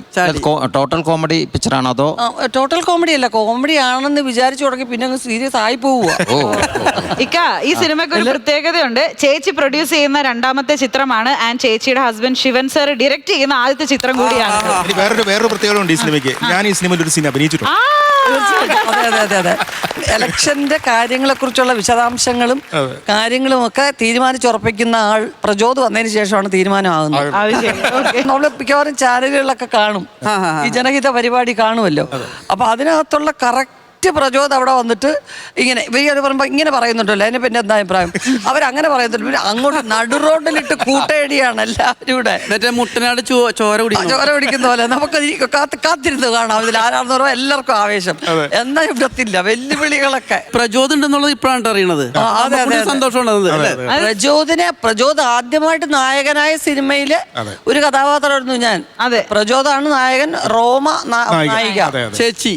Speaker 7: ടോട്ടൽ കോമഡി പിക്ചറാണോ അതോ?
Speaker 6: ടോട്ടൽ കോമഡി അല്ല, കോമഡി ആണെന്ന് വിചാരിച്ചു തുടങ്ങി പിന്നെ അങ്ങ് സീരിയസ് ആയി പോവുക.
Speaker 1: ഇക്ക, ഈ സിനിമയ്ക്ക് ഒരു പ്രത്യേകതയുണ്ട്. ചേച്ചി പ്രൊഡ്യൂസ് ചെയ്യുന്ന 2ാമത്തെ ചിത്രമാണ്, ആൻഡ് ചേച്ചിയുടെ ഹസ്ബൻഡ് ശിവൻ സാർ ഡയറക്ട് ചെയ്യുന്ന ആദ്യത്തെ ചിത്രം കൂടിയാണ്.
Speaker 3: വേറൊരു പ്രത്യേകത ഉണ്ട് ഈ സിനിമയ്ക്ക്. ഞാൻ ഈ സിനിമയിൽ ഒരു സീൻ അഭിനയിച്ചിട്ടുണ്ട്.
Speaker 6: അതെ. ഇലക്ഷന്റെ കാര്യങ്ങളെ കുറിച്ചുള്ള വിശദാംശങ്ങളും കാര്യങ്ങളും ഒക്കെ തീരുമാനിച്ചുറപ്പിക്കുന്ന ആൾ പ്രചോദ് വന്നതിന് ശേഷമാണ് തീരുമാനമാകുന്നത്. നമ്മള് മിക്കവാറും ചാനലുകളിലൊക്കെ കാണും, ഈ ജനഹിത പരിപാടി കാണുമല്ലോ. അപ്പൊ അതിനകത്തുള്ള കറക്റ്റ് പ്രചോദ് അവിടെ വന്നിട്ട് ഇങ്ങനെ ഇവർ പറയുമ്പോ ഇങ്ങനെ പറയുന്നുണ്ടല്ലോ, അതിനെ പിന്നെ എന്താ അഭിപ്രായം? അവരങ്ങനെ പറയുന്നുണ്ട്. പിന്നെ അങ്ങോട്ട് നടുറോഡിലിട്ട് കൂട്ടയടിയാണ് എല്ലാവരും കൂടെ.
Speaker 4: മറ്റേ മുട്ടനാട് ചോര
Speaker 6: കുടിക്കുന്ന പോലെ നമുക്ക് കാത്തിരുന്ന് കാണാം. ഇതിൽ ആരാണെന്ന് പറയുമ്പോൾ എല്ലാവർക്കും ആവേശം. എന്നാ ഇവിടത്തില്ല വെല്ലുവിളികളൊക്കെ.
Speaker 4: പ്രചോദ് ഉണ്ടെന്നുള്ളത് ഇപ്പോഴാണ് അറിയണത്.
Speaker 6: പ്രചോദ് ആദ്യമായിട്ട് നായകനായ സിനിമയില് ഒരു കഥാപാത്രമായിരുന്നു ഞാൻ. പ്രചോദാണ് നായകൻ, റോമ നായിക,
Speaker 4: ചേച്ചി.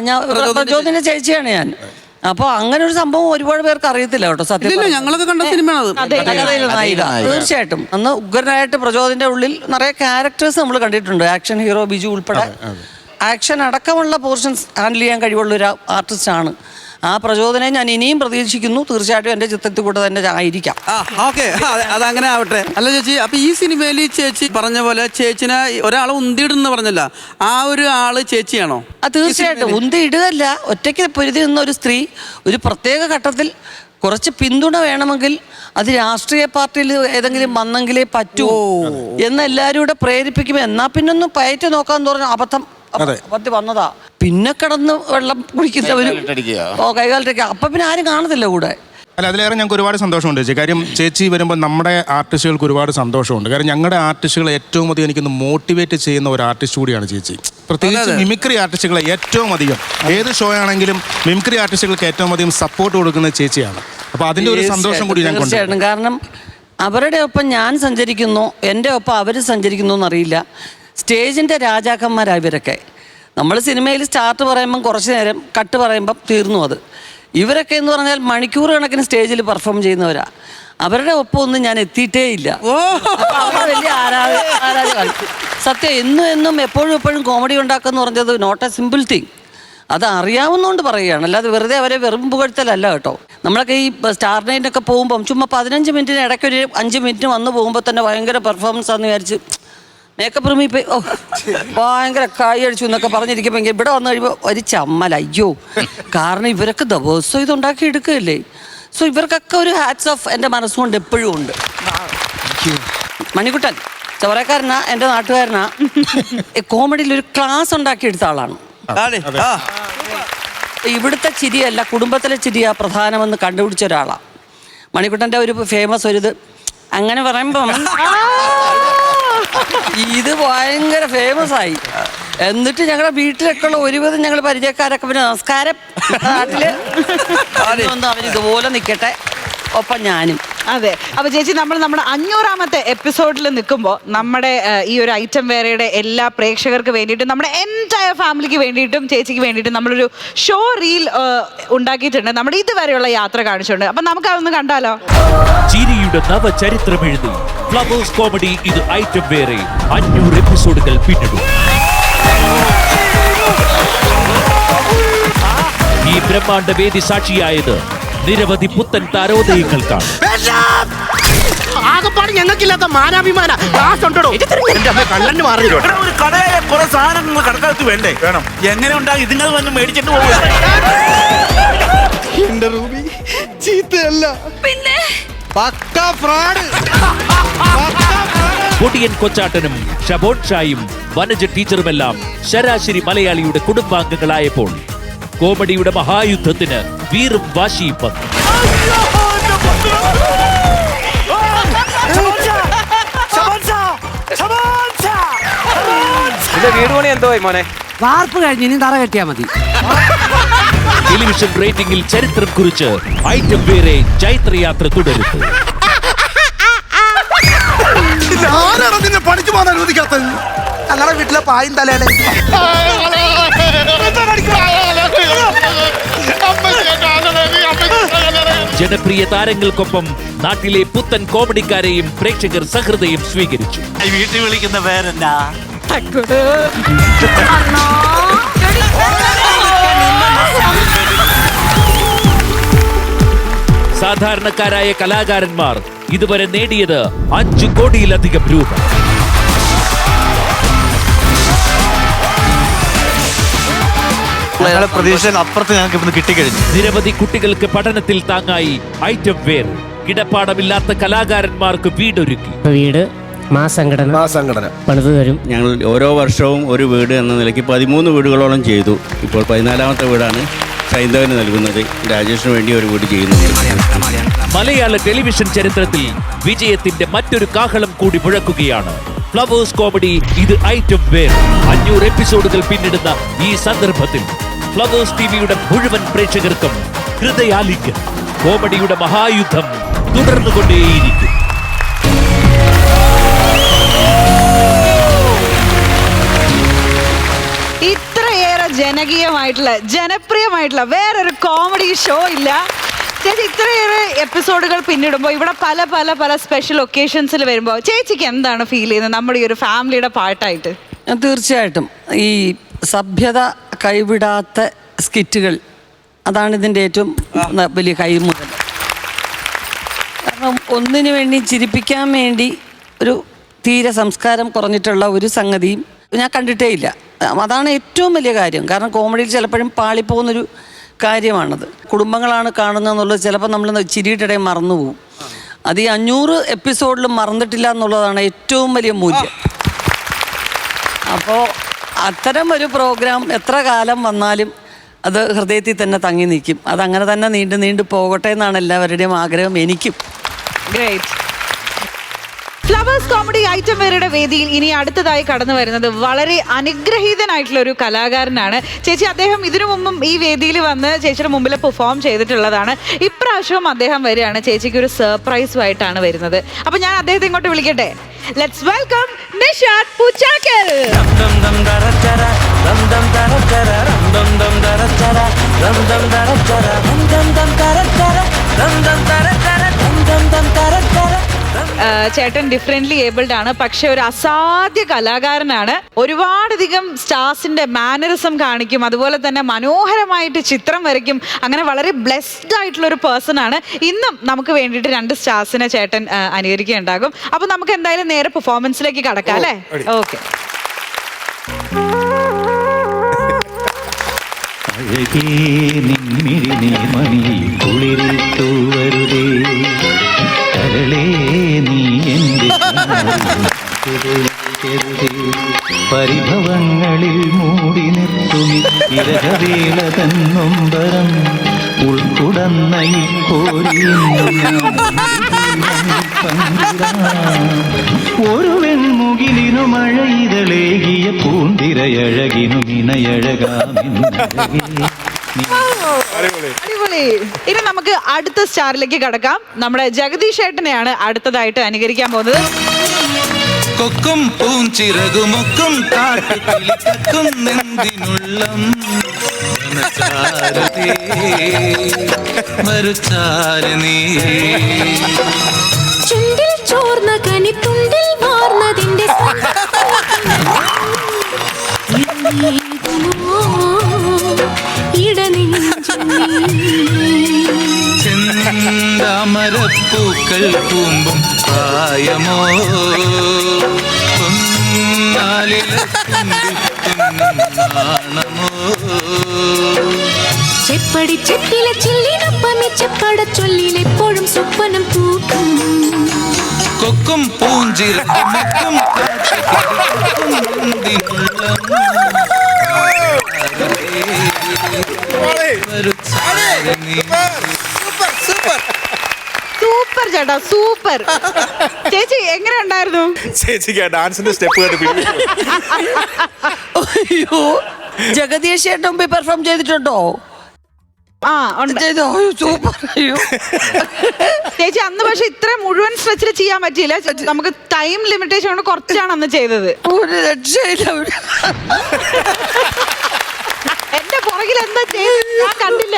Speaker 6: ഞാൻ പ്രചോദിന്റെ ചേച്ചിയാണ് ഞാൻ. അപ്പൊ അങ്ങനെ ഒരു സംഭവം ഒരുപാട് പേർക്ക് അറിയത്തില്ല കേട്ടോ. സത്യം
Speaker 4: ഞങ്ങളൊക്കെ കണ്ട സിനിമയാണ്
Speaker 6: നായിക. തീർച്ചയായിട്ടും അന്ന് ഉഗ്രനായിട്ട് പ്രചോദിന്റെ ഉള്ളിൽ നിറയെ ക്യാരക്ടേഴ്സ് നമ്മൾ കണ്ടിട്ടുണ്ട്. ആക്ഷൻ ഹീറോ ബിജു ഉൾപ്പെടെ ആക്ഷൻ അടക്കമുള്ള പോർഷൻസ് ഹാൻഡിൽ ചെയ്യാൻ കഴിവുള്ള ഒരു ആർട്ടിസ്റ്റാണ്. ആ പ്രചോദനം ഞാൻ ഇനിയും പ്രതീക്ഷിക്കുന്നു. തീർച്ചയായിട്ടും എന്റെ ചിത്രത്തിൽ കൂടെ തന്നെ ആയിരിക്കാം.
Speaker 4: അതങ്ങനെ ആവട്ടെ. അല്ല ചേച്ചി, അപ്പൊ ഈ സിനിമയിൽ ചേച്ചി പറഞ്ഞ പോലെ ചേച്ചിനെ ഒരാളെ ഉന്തിയിടുന്ന പറഞ്ഞല്ല, ആ ഒരു ആള് ചേച്ചിയാണോ?
Speaker 6: തീർച്ചയായിട്ടും ഉന്തി ഇടുകയല്ല, ഒറ്റയ്ക്ക് പൊരുതി നിന്ന ഒരു സ്ത്രീ ഒരു പ്രത്യേക ഘട്ടത്തിൽ കുറച്ച് പിന്തുണ വേണമെങ്കിൽ അത് രാഷ്ട്രീയ പാർട്ടിയിൽ ഏതെങ്കിലും വന്നെങ്കിലേ പറ്റൂ എന്ന് എല്ലാവരും കൂടെ പ്രേരിപ്പിക്കുമ്പോൾ എന്നാ പിന്നൊന്നും പയറ്റ് നോക്കാന്ന് പറഞ്ഞ അബദ്ധം വന്നതാ. പിന്നെ കിടന്ന് വെള്ളം കുടിക്കുന്നവരും കൈകാലിട്ടേക്ക് അപ്പൊ പിന്നെ ആരും കാണത്തില്ല കൂടെ.
Speaker 3: അല്ല, അതിലേറെ ഞങ്ങൾക്ക് ഒരുപാട് സന്തോഷമുണ്ട് ചേച്ചി. കാര്യം ചേച്ചി വരുമ്പോൾ നമ്മുടെ ആർട്ടിസ്റ്റുകൾക്ക് ഒരുപാട് സന്തോഷമുണ്ട്. കാരണം ഞങ്ങളുടെ ആർട്ടിസ്റ്റുകളെ ഏറ്റവും അധികം എനിക്കൊന്ന് മോട്ടിവേറ്റ് ചെയ്യുന്ന ഒരു ആർട്ടിസ്റ്റ് കൂടിയാണ് ചേച്ചി. പ്രത്യേകിച്ച് മിമിക്രി ആർട്ടിസ്റ്റുകളെ ഏറ്റവും അധികം, ഏത് ഷോ ആണെങ്കിലും മിമിക്രി ആർട്ടിസ്റ്റുകൾക്ക് ഏറ്റവും അധികം സപ്പോർട്ട് കൊടുക്കുന്നത് ചേച്ചിയാണ്. അപ്പോൾ അതിൻ്റെ ഒരു സന്തോഷം കൂടി ഞങ്ങൾക്ക്.
Speaker 6: കാരണം അവരുടെ ഒപ്പം ഞാൻ സഞ്ചരിക്കുന്നു, എൻ്റെ ഒപ്പം അവർ സഞ്ചരിക്കുന്നു എന്നറിയില്ല. സ്റ്റേജിൻ്റെ രാജാക്കന്മാരാണ് ഇവരൊക്കെ. നമ്മൾ സിനിമയിൽ സ്റ്റാർട്ട് പറയുമ്പം കുറച്ച് നേരം, കട്ട് പറയുമ്പം തീർന്നു അത്. ഇവരൊക്കെ എന്ന് പറഞ്ഞാൽ മണിക്കൂർ കണക്കിന് സ്റ്റേജിൽ പെർഫോം ചെയ്യുന്നവരാ. അവരുടെ ഒപ്പം ഒന്നും ഞാൻ എത്തിയിട്ടേ ഇല്ല. വലിയ ആരാധന. സത്യം എന്നും എപ്പോഴും കോമഡി ഉണ്ടാക്കുന്ന പറഞ്ഞത് നോട്ട് എ സിമ്പിൾ തിങ്. അത് അറിയാവുന്നതുകൊണ്ട് പറയുകയാണ്, അല്ലാതെ വെറുതെ അവരെ വെറും പുകഴ്ത്തലല്ല കേട്ടോ. നമ്മളൊക്കെ ഈ സ്റ്റാർ നൈറ്റിനൊക്കെ പോകുമ്പം ചുമ്മാ 15 മിനിറ്റിന് ഇടയ്ക്ക് ഒരു 5 മിനിറ്റ് വന്ന് പോകുമ്പോൾ തന്നെ ഭയങ്കര പെർഫോമൻസ് ആണെന്ന് വിചാരിച്ച് മേക്കപ്പ് റൂമിൽ പോയി ഭയങ്കര കൈ അടിച്ചു എന്നൊക്കെ പറഞ്ഞിരിക്കുമ്പോൾ ഇവിടെ വന്നു കഴിയുമ്പോൾ ഒരു ചമ്മൽ. അയ്യോ, കാരണം ഇവരൊക്കെ ദിവസവും ഇതുണ്ടാക്കി എടുക്കുകയല്ലേ. സോ ഇവർക്കൊക്കെ ഒരു ഹാറ്റ്സ് ഓഫ് എൻ്റെ മനസ്സുകൊണ്ട് എപ്പോഴും ഉണ്ട്. മണിക്കുട്ടൻ ചോറക്കാരനാ, എൻ്റെ നാട്ടുകാരനാ. കോമഡിയിൽ ഒരു ക്ലാസ് ഉണ്ടാക്കിയെടുത്ത ആളാണ്. ഇവിടുത്തെ ചിരിയല്ല, കുടുംബത്തിലെ ചിരിയാ പ്രധാനമെന്ന് കണ്ടുപിടിച്ച ഒരാളാണ് മണിക്കുട്ടൻ്റെ. ഒരു ഫേമസ് ഒരു ഇത് അങ്ങനെ പറയുമ്പം ഇത് ഭയങ്കര ഫേമസ് ആയി. എന്നിട്ട് ഞങ്ങളുടെ വീട്ടിലൊക്കെ ഉള്ള ഒരുവിധം ഞങ്ങൾ പരിചയക്കാരൊക്കെ പിന്നെ നമസ്കാരം, നാട്ടില് അവരിതുപോലെ നിൽക്കട്ടെ, ഒപ്പം ഞാനും.
Speaker 1: അതെ. അപ്പൊ ചേച്ചി, നമ്മൾ നമ്മുടെ 500ാമത്തെ എപ്പിസോഡിൽ നിൽക്കുമ്പോൾ നമ്മുടെ ഈ ഒരു ഐറ്റം വേറെയുടെ എല്ലാ പ്രേക്ഷകർക്ക് വേണ്ടിയിട്ടും നമ്മുടെ എൻറ്റയർ ഫാമിലിക്ക് വേണ്ടിയിട്ടും ചേച്ചിക്ക് വേണ്ടിയിട്ടും നമ്മളൊരു ഷോ റീൽ ഉണ്ടാക്കിയിട്ടുണ്ട്. നമ്മുടെ ഇതുവരെയുള്ള യാത്ര കാണിച്ചിട്ടുണ്ട്. അപ്പൊ നമുക്ക് അതൊന്ന് കണ്ടാലോ?
Speaker 10: ചിരിയുടെ നവചരിത്രമെഴുതി ഫ്ലവേഴ്സ് കോമഡി ഇത് ഐറ്റം വേറെ 500 എപ്പിസോഡുകൾ പിന്നിടും. ഈ ബ്രഹ്മാണ്ഡ വേദി സാക്ഷിയായത് നിരവധി പുത്തൻ താരോദയങ്ങൾക്കാണ്.
Speaker 7: ആകപ്പാട് ഞങ്ങൾക്കില്ലാത്ത മാനാഭിമാന കണ്ണന് മാറി
Speaker 11: ഒരു കടയായ കുറെ സാധനങ്ങൾ കടക്കാലത്ത് വേണ്ടേ? വേണം. എങ്ങനെ ഉണ്ടാകും? ഇതിങ്ങൾ വന്ന് മേടിച്ചിട്ട് പോകുക.
Speaker 7: എന്റെ റൂബി ചീത്തയല്ല, പിന്നെ പക്കാ ഫ്രോഡ്.
Speaker 10: പൊടിയൻ കൊച്ചാട്ടനും ഷബോൺ ഷായും വനജ ടീച്ചറുമെല്ലാം ശരാശരി മലയാളിയുടെ കുടുംബാംഗങ്ങളായപ്പോൾ കോമഡിയുടെ മഹായുദ്ധത്തിന് വീറും വാശിയും വന്നു.
Speaker 7: വീട് പണി എന്തോ മോനെ?
Speaker 8: വാർപ്പ് കഴിഞ്ഞ് ഇനി തറ കെട്ടിയാ മതി.
Speaker 10: ടെലിവിഷൻ റേറ്റിംഗിൽ ചരിത്രം കുറിച്ച് ഐറ്റം വേറെ ചൈത്രയാത്ര തുടരുന്നു.
Speaker 7: പണിക്ക് പോകാൻ അനുവദിക്കാത്തത് ഞങ്ങളുടെ വീട്ടിലെ പായും തലയുടെ
Speaker 10: ജനപ്രിയ താരങ്ങൾക്കൊപ്പം നാട്ടിലെ പുത്തൻ കോമഡിക്കാരെയും പ്രേക്ഷകർ സഹൃദയം സ്വീകരിച്ചു.
Speaker 11: വീട്ടിൽ വിളിക്കുന്ന പേരെന്നാ?
Speaker 10: സാധാരണക്കാരായ കലാകാരന്മാർ ഇതുവരെ നേടിയത് 5 കോടിയിലധികം രൂപ.
Speaker 7: ഞങ്ങളുടെ പ്രതീക്ഷയിൽ അപ്പുറത്ത് ഞങ്ങൾക്ക് ഇപ്പം കിട്ടിക്കഴിഞ്ഞു.
Speaker 10: നിരവധി കുട്ടികൾക്ക് പഠനത്തിൽ താങ്ങായി ഐറ്റം വെയർ. കിടപ്പാടമില്ലാത്ത കലാകാരന്മാർക്ക് വീടൊരുക്കി.
Speaker 12: വീട് സംഘടന പണിത് തരും.
Speaker 13: ഞങ്ങൾ ഓരോ വർഷവും ഒരു വീട് എന്ന നിലയ്ക്ക് 13 വീടുകളോളം ചെയ്തു. ഇപ്പോൾ 14ാമത്തെ വീടാണ് സൈന്ധവന് നൽകുന്നത്. രാജേഷിന് വേണ്ടി ഒരു വീട് ചെയ്യുന്നുണ്ട്.
Speaker 10: മലയാള ടെലിവിഷൻ ചരിത്രത്തിൽ വിജയത്തിന്റെ മറ്റൊരു കാഹളം കൂടി മുഴക്കുകയാണ് ഫ്ലവേഴ്സ് കോമഡി ഇത് ഐറ്റം വെയർ. 500 എപ്പിസോഡുകൾ പിന്നിടുന്ന ഈ സന്ദർഭത്തിൽ ഫ്ലവേഴ്സ് ടിവിയുടെ മുഴുവൻ പ്രേക്ഷകർക്കും ഹൃദയാലിക്ക് കോമഡിയുടെ മഹായുദ്ധം തുടർന്നുകൊണ്ടേയിരിക്കും.
Speaker 1: ഇത്രയേറെ ജനപ്രിയമായിട്ടുള്ള വേറൊരു കോമഡി ഷോ ഇല്ല. ചേച്ചി ഇത്രയേറെ എപ്പിസോഡുകൾ പിന്നിടുമ്പോൾ ഇവിടെ പല പല പല സ്പെഷ്യൽ ഒക്കേഷൻസിൽ വരുമ്പോൾ ചേച്ചിക്ക് എന്താണ് ഫീൽ ചെയ്യുന്നത് നമ്മുടെ ഈ ഒരു ഫാമിലിയുടെ പാർട്ടായിട്ട്?
Speaker 6: തീർച്ചയായിട്ടും ഈ സഭ്യത കൈവിടാത്ത സ്കിറ്റുകൾ അതാണ് ഇതിൻ്റെ ഏറ്റവും വലിയ കൈമുതൽ. കാരണം ഒന്നിനു വേണ്ടി ചിരിപ്പിക്കാൻ വേണ്ടി ഒരു തീരെ സംസ്കാരം കുറഞ്ഞിട്ടുള്ള ഒരു സംഗതിയും ഞാൻ കണ്ടിട്ടേ ഇല്ല. അതാണ് ഏറ്റവും വലിയ കാര്യം. കാരണം കോമഡിയിൽ ചിലപ്പോഴും പാളിപ്പോകുന്നൊരു കാര്യമാണത്. കുടുംബങ്ങളാണ് കാണുന്നതെന്നുള്ളത് ചിലപ്പോൾ നമ്മൾ ചിരിയിട്ടിടെ മറന്നുപോകും. അത് ഈ 500 എപ്പിസോഡിലും മറന്നിട്ടില്ല എന്നുള്ളതാണ് ഏറ്റവും വലിയ മൂല്യം. അപ്പോൾ അത്തരം ഒരു പ്രോഗ്രാം എത്ര കാലം വന്നാലും അത് ഹൃദയത്തിൽ തന്നെ തങ്ങി നിൽക്കും. അതങ്ങനെ തന്നെ നീണ്ടു പോകട്ടെ എന്നാണ് എല്ലാവരുടെയും ആഗ്രഹം. എനിക്കും.
Speaker 1: ഗ്രേറ്റ്. ഫ്ലവേഴ്സ് കോമഡി ഐറ്റം വെയറുടെ വേദിയിൽ ഇനി അടുത്തതായി കടന്നു വരുന്നത് വളരെ അനുഗ്രഹീതനായിട്ടുള്ള ഒരു കലാകാരനാണ്. ചേച്ചി അദ്ദേഹം ഇതിനു മുമ്പും ഈ വേദിയിൽ വന്ന് ചേച്ചിയുടെ മുമ്പിൽ പെർഫോം ചെയ്തിട്ടുള്ളതാണ്. ഇപ്രാവശ്യവും അദ്ദേഹം വരികയാണ്. ചേച്ചിക്ക് ഒരു സർപ്രൈസുമായിട്ടാണ് വരുന്നത്. അപ്പൊ ഞാൻ അദ്ദേഹത്തെ ഇങ്ങോട്ട് വിളിക്കട്ടെ. Let's welcome Nishad Poochakkal. ചേട്ടൻ ഡിഫറെന്റ്ലി ഏബിൾഡ് ആണ്, പക്ഷെ ഒരു അസാധ്യ കലാകാരനാണ്. ഒരുപാടധികം സ്റ്റാർസിന്റെ മാനറിസം കാണിക്കും, അതുപോലെ തന്നെ മനോഹരമായിട്ട് ചിത്രം വരയ്ക്കും. അങ്ങനെ വളരെ ബ്ലെസ്ഡ് ആയിട്ടുള്ള ഒരു പേഴ്സൺ ആണ്. ഇന്നും നമുക്ക് വേണ്ടിയിട്ട് 2 സ്റ്റാർസിനെ ചേട്ടൻ അനുകരിക്കുകയുണ്ടാകും. അപ്പൊ നമുക്ക് എന്തായാലും നേരെ പെർഫോമൻസിലേക്ക് കടക്കാം അല്ലേ? ഓക്കെ.
Speaker 5: പരിഭവങ്ങളിൽ മൂടി നിർത്തുമി ഇരവേള തന്നൊമ്പരം ഉൾക്കുടന്ന ഒരു വെൺമുകിലിനു മഴയിതളേകിയ പൂന്തിരയഴകിനു
Speaker 1: അടിപൊളി. ഇനി നമുക്ക് അടുത്ത സ്റ്റാറിലേക്ക് കടക്കാം. നമ്മുടെ ജഗദീഷ് ഏട്ടനെയാണ് അടുത്തതായിട്ട് അനുകരിക്കാൻ പോകുന്നത്.
Speaker 5: കൊക്കും പൂഞ്ചിറകുമൊക്കും കാട്ടുകിളിക്കും നെന്തിനുള്ളം
Speaker 14: ചുണ്ടിൽ ചോർന്ന കനിത്തുണ്ടിൽ വാർന്നതിന്റെ
Speaker 5: ചെന്താമരപ്പൂക്കൾ കൂമ്പും പ്രായമോ
Speaker 14: ചെപ്പടി ചെപ്പില ചില്ലിനൊപ്പമി ചെപ്പട ചൊല്ലിലെപ്പോഴും സ്വപ്നം പൂക്കും
Speaker 5: കൊക്കും പൂഞ്ചിറക്കും
Speaker 1: സൂപ്പർ ചേട്ടാ, സൂപ്പർ. ചേച്ചി എങ്ങനെ ഉണ്ടായിരുന്നു?
Speaker 3: ചേച്ചിക്ക് ഡാൻസിന്റെ സ്റ്റെപ്പ്
Speaker 6: അയ്യോ, ജഗദീഷ് ചേട്ടൻ മുമ്പ് പെർഫോം ചെയ്തിട്ടുണ്ടോ? സൂപ്പർ. അയ്യോ
Speaker 1: ചേച്ചി അന്ന് പക്ഷെ ഇത്ര മുഴുവൻ സ്ട്രെച്ചിൽ ചെയ്യാൻ പറ്റിയില്ല. നമുക്ക് ടൈം ലിമിറ്റേഷൻ കൊണ്ട് കുറച്ചാണ് അന്ന് ചെയ്തത്.
Speaker 6: ഒരു രക്ഷയില്ല.
Speaker 1: എന്റെ പുറകിൽ എന്താ ചെയ്തത് ഞാൻ കണ്ടില്ല.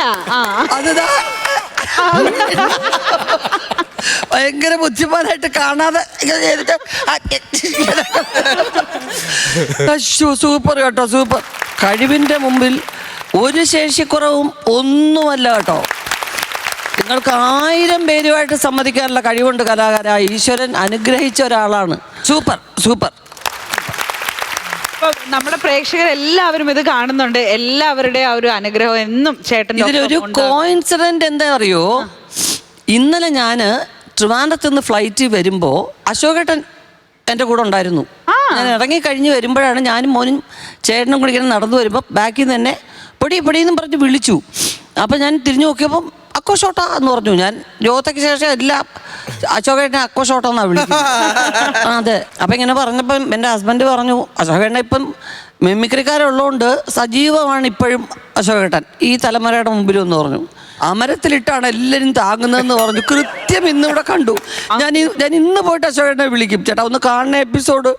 Speaker 6: ഭയങ്കര ബുദ്ധിമാനായിട്ട് കാണാതെ സൂപ്പർ കേട്ടോ, സൂപ്പർ. കഴിവിന്റെ മുമ്പിൽ ഒരു ശേഷിക്കുറവും ഒന്നുമല്ല കേട്ടോ. നിങ്ങൾക്ക് 1000 പേരുമായിട്ട് സമ്മതിക്കാനുള്ള കഴിവുണ്ട് കലാകാര. ഈശ്വരൻ അനുഗ്രഹിച്ച ഒരാളാണ്. Super, super.
Speaker 1: ഇപ്പൊ നമ്മുടെ പ്രേക്ഷകർ എല്ലാവരും ഇത് കാണുന്നുണ്ട്. എല്ലാവരുടെ ആ ഒരു അനുഗ്രഹം എന്നും ചേട്ടൻ.
Speaker 6: ഇതിലൊരു കോയിൻസിഡന്റ് എന്താ അറിയോ, ഇന്നലെ ഞാന് ട്രിവാൻഡ്രത്ത് നിന്ന് ഫ്ലൈറ്റിൽ വരുമ്പോ അശോകേട്ടൻ എൻ്റെ കൂടെ ഉണ്ടായിരുന്നു. ഞാൻ ഇറങ്ങി കഴിഞ്ഞ് വരുമ്പോഴാണ് ഞാനും മോനും ചേട്ടനും കൂടി ഇങ്ങനെ നടന്നു വരുമ്പോൾ ബാക്കിൽ നിന്ന് തന്നെ പൊടിയെന്നും പറഞ്ഞ് വിളിച്ചു. അപ്പം ഞാൻ തിരിഞ്ഞു നോക്കിയപ്പം അക്കോഷോട്ട എന്ന് പറഞ്ഞു. ഞാൻ രോഗത്തേക്ക് ശേഷം എല്ലാം അശോകേട്ടനെ അക്കോഷോട്ട എന്നാണ് വിളിക്കുന്നത്. അതെ. അപ്പം ഇങ്ങനെ പറഞ്ഞപ്പം എൻ്റെ ഹസ്ബൻഡ് പറഞ്ഞു, അശോകേട്ടൻ ഇപ്പം മിമിക്രിക്കാരുള്ളതുകൊണ്ട് സജീവമാണ് ഇപ്പോഴും അശോകേട്ടൻ ഈ തലമുറയുടെ മുമ്പിലെന്ന് പറഞ്ഞു. അമരത്തിലിട്ടാണ് എല്ലാവരും താങ്ങുന്നതെന്ന് പറഞ്ഞു. കൃത്യം ഇന്നിവിടെ കണ്ടു. ഞാൻ ഇന്ന് പോയിട്ട് അശോകേട്ടനെ വിളിക്കും, ചേട്ടാ ഒന്ന് കാണുന്ന എപ്പിസോഡ്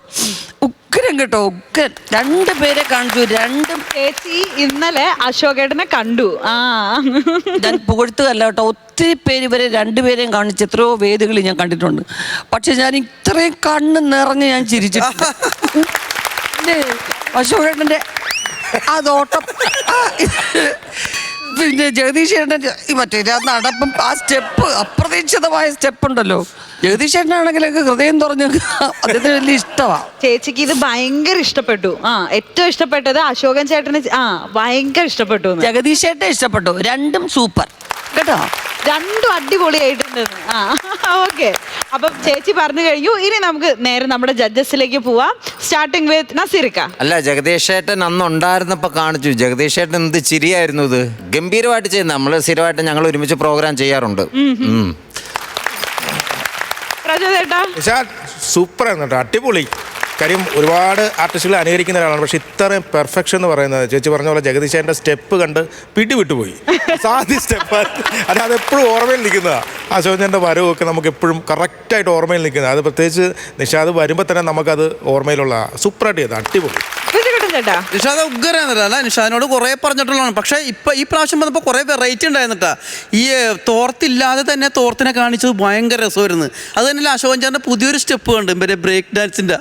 Speaker 6: ഉഗ്രം കേട്ടോ, ഉഗ്രൻ. 2 പേരെ കാണിച്ചു. 2
Speaker 1: ചേച്ചി ഇന്നലെ അശോകേട്ടനെ കണ്ടു.
Speaker 6: ഞാൻ പുകഴ്ത്തുകയല്ല കേട്ടോ, ഒത്തിരി പേര് ഇവരെ 2 പേരെയും കാണിച്ച് എത്രയോ വേദികളിൽ ഞാൻ കണ്ടിട്ടുണ്ട്. പക്ഷെ ഞാൻ ഇത്രയും കണ്ണ് നിറഞ്ഞ് ഞാൻ ചിരിച്ചിട്ടുണ്ട്. അശോകേട്ടൻ്റെ അതോട്ടം, പിന്നെ ജഗദീഷ് ചേട്ടൻ്റെ മറ്റേ നടപ്പം, ആ സ്റ്റെപ്പ്, അപ്രതീക്ഷിതമായ സ്റ്റെപ്പ് ഉണ്ടല്ലോ. ജഗദീഷ് ചേട്ടനാണെങ്കിലൊക്കെ ഹൃദയം തുറഞ്ഞ് അദ്ദേഹത്തിന് വലിയ ഇഷ്ടമാണ്.
Speaker 1: ചേച്ചിക്ക് ഇത് ഭയങ്കര ഇഷ്ടപ്പെട്ടു. ഏറ്റവും ഇഷ്ടപ്പെട്ടത് അശോകൻ ചേട്ടന് ഭയങ്കര ഇഷ്ടപ്പെട്ടു.
Speaker 6: ജഗദീഷ് ചേട്ടനെ ഇഷ്ടപ്പെട്ടു. 2ഉം സൂപ്പർ കേട്ടോ,
Speaker 1: 2ഉം അടിപൊളിയായിട്ടുണ്ട്. ഓക്കെ, അപ്പം ചേച്ചി പറഞ്ഞു കഴിഞ്ഞു. ഇനി നമുക്ക് നേരെ നമ്മുടെ ജഡ്ജസിലേക്ക് പോവാം. സ്റ്റാർട്ടിങ് വിത്ത് നസീറിക്ക.
Speaker 2: അല്ല, ജഗദീഷ് ഏട്ടൻ അന്ന് ഉണ്ടായിരുന്നപ്പോൾ കാണിച്ചു. ജഗദീഷ് ഏട്ടൻ എന്ത് ചിരിയായിരുന്നു ഇത്. ഗംഭീരമായിട്ട് ചെയ്യുന്നത്. നമ്മൾ സ്ഥിരമായിട്ട് ഞങ്ങൾ ഒരുമിച്ച് പ്രോഗ്രാം ചെയ്യാറുണ്ട്.
Speaker 3: സൂപ്പർ ആയിരുന്നു കേട്ടോ, അടിപൊളി. കാര്യം ഒരുപാട് ആർട്ടിസ്റ്റുകൾ അനുകരിക്കുന്ന ഒരാളാണ്. പക്ഷെ ഇത്രയും പെർഫെക്ഷൻ എന്ന് പറയുന്നത് ചേച്ചി പറഞ്ഞ പോലെ ജഗദീശേൻ്റെ സ്റ്റെപ്പ് കണ്ട് വിട്ടുപോയി. സാധ്യ സ്റ്റെപ്പ് അതെപ്പോഴും ഓർമ്മയിൽ നിൽക്കുന്നതാണ്. അശോകൻ്റെ വരവൊക്കെ നമുക്ക് എപ്പോഴും കറക്റ്റായിട്ട് ഓർമ്മയിൽ നിൽക്കുന്നത്. അത് പ്രത്യേകിച്ച് നിഷാദ് വരുമ്പോൾ തന്നെ നമുക്കത് ഓർമ്മയിലുള്ള സൂപ്പറായിട്ട് ചെയ്തത്, അടിപൊളി.
Speaker 4: നിഷാദ് ഉഗ്രല്ല. നിഷാദിനോട് കുറെ പറഞ്ഞിട്ടുള്ളതാണ്. പക്ഷെ ഇപ്പൊ ഈ പ്രാവശ്യം വന്നപ്പോൾ കുറെ വെറൈറ്റി ഉണ്ടായിരുന്നിട്ടാ. ഈ തോർത്തില്ലാതെ തന്നെ തോർത്തിനെ കാണിച്ചത് ഭയങ്കര രസമായിരുന്നു. അത് തന്നെ അശോകൻ ചേട്ടൻ്റെ പുതിയൊരു സ്റ്റെപ്പ് കണ്ട് മറ്റേ ബ്രേക്ക് ഡാൻസിന്റെ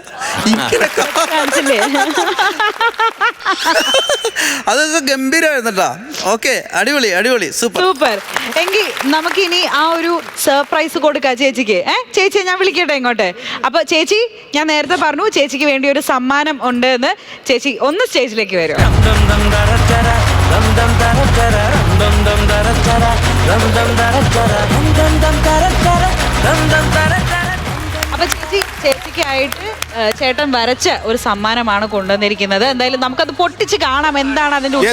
Speaker 4: അതൊക്കെ ഗംഭീരമായിരുന്നിട്ടാ. ഓക്കെ, അടിപൊളി അടിപൊളി, സൂപ്പർ.
Speaker 1: എങ്കിൽ നമുക്കിനി ആ ഒരു സർപ്രൈസ് കൊടുക്കാം ചേച്ചിക്ക്. ചേച്ചിയെ ഞാൻ വിളിക്കട്ടെ ഇങ്ങോട്ട്. അപ്പൊ ചേച്ചി, ഞാൻ നേരത്തെ പറഞ്ഞു ചേച്ചിക്ക് വേണ്ടി ഒരു സമ്മാനം ഉണ്ട് എന്ന്. ചേച്ചി ഒന്ന് സ്റ്റേജിലേക്ക് വരും. അപ്പൊ ചേച്ചിക്കായിട്ട് ചേട്ടൻ വരച്ച ഒരു സമ്മാനമാണ് കൊണ്ടുവന്നിരിക്കുന്നത്. എന്തായാലും നമുക്കത് പൊട്ടിച്ച് കാണാം എന്താണ് അതിന്റെ ഉള്ളിൽ.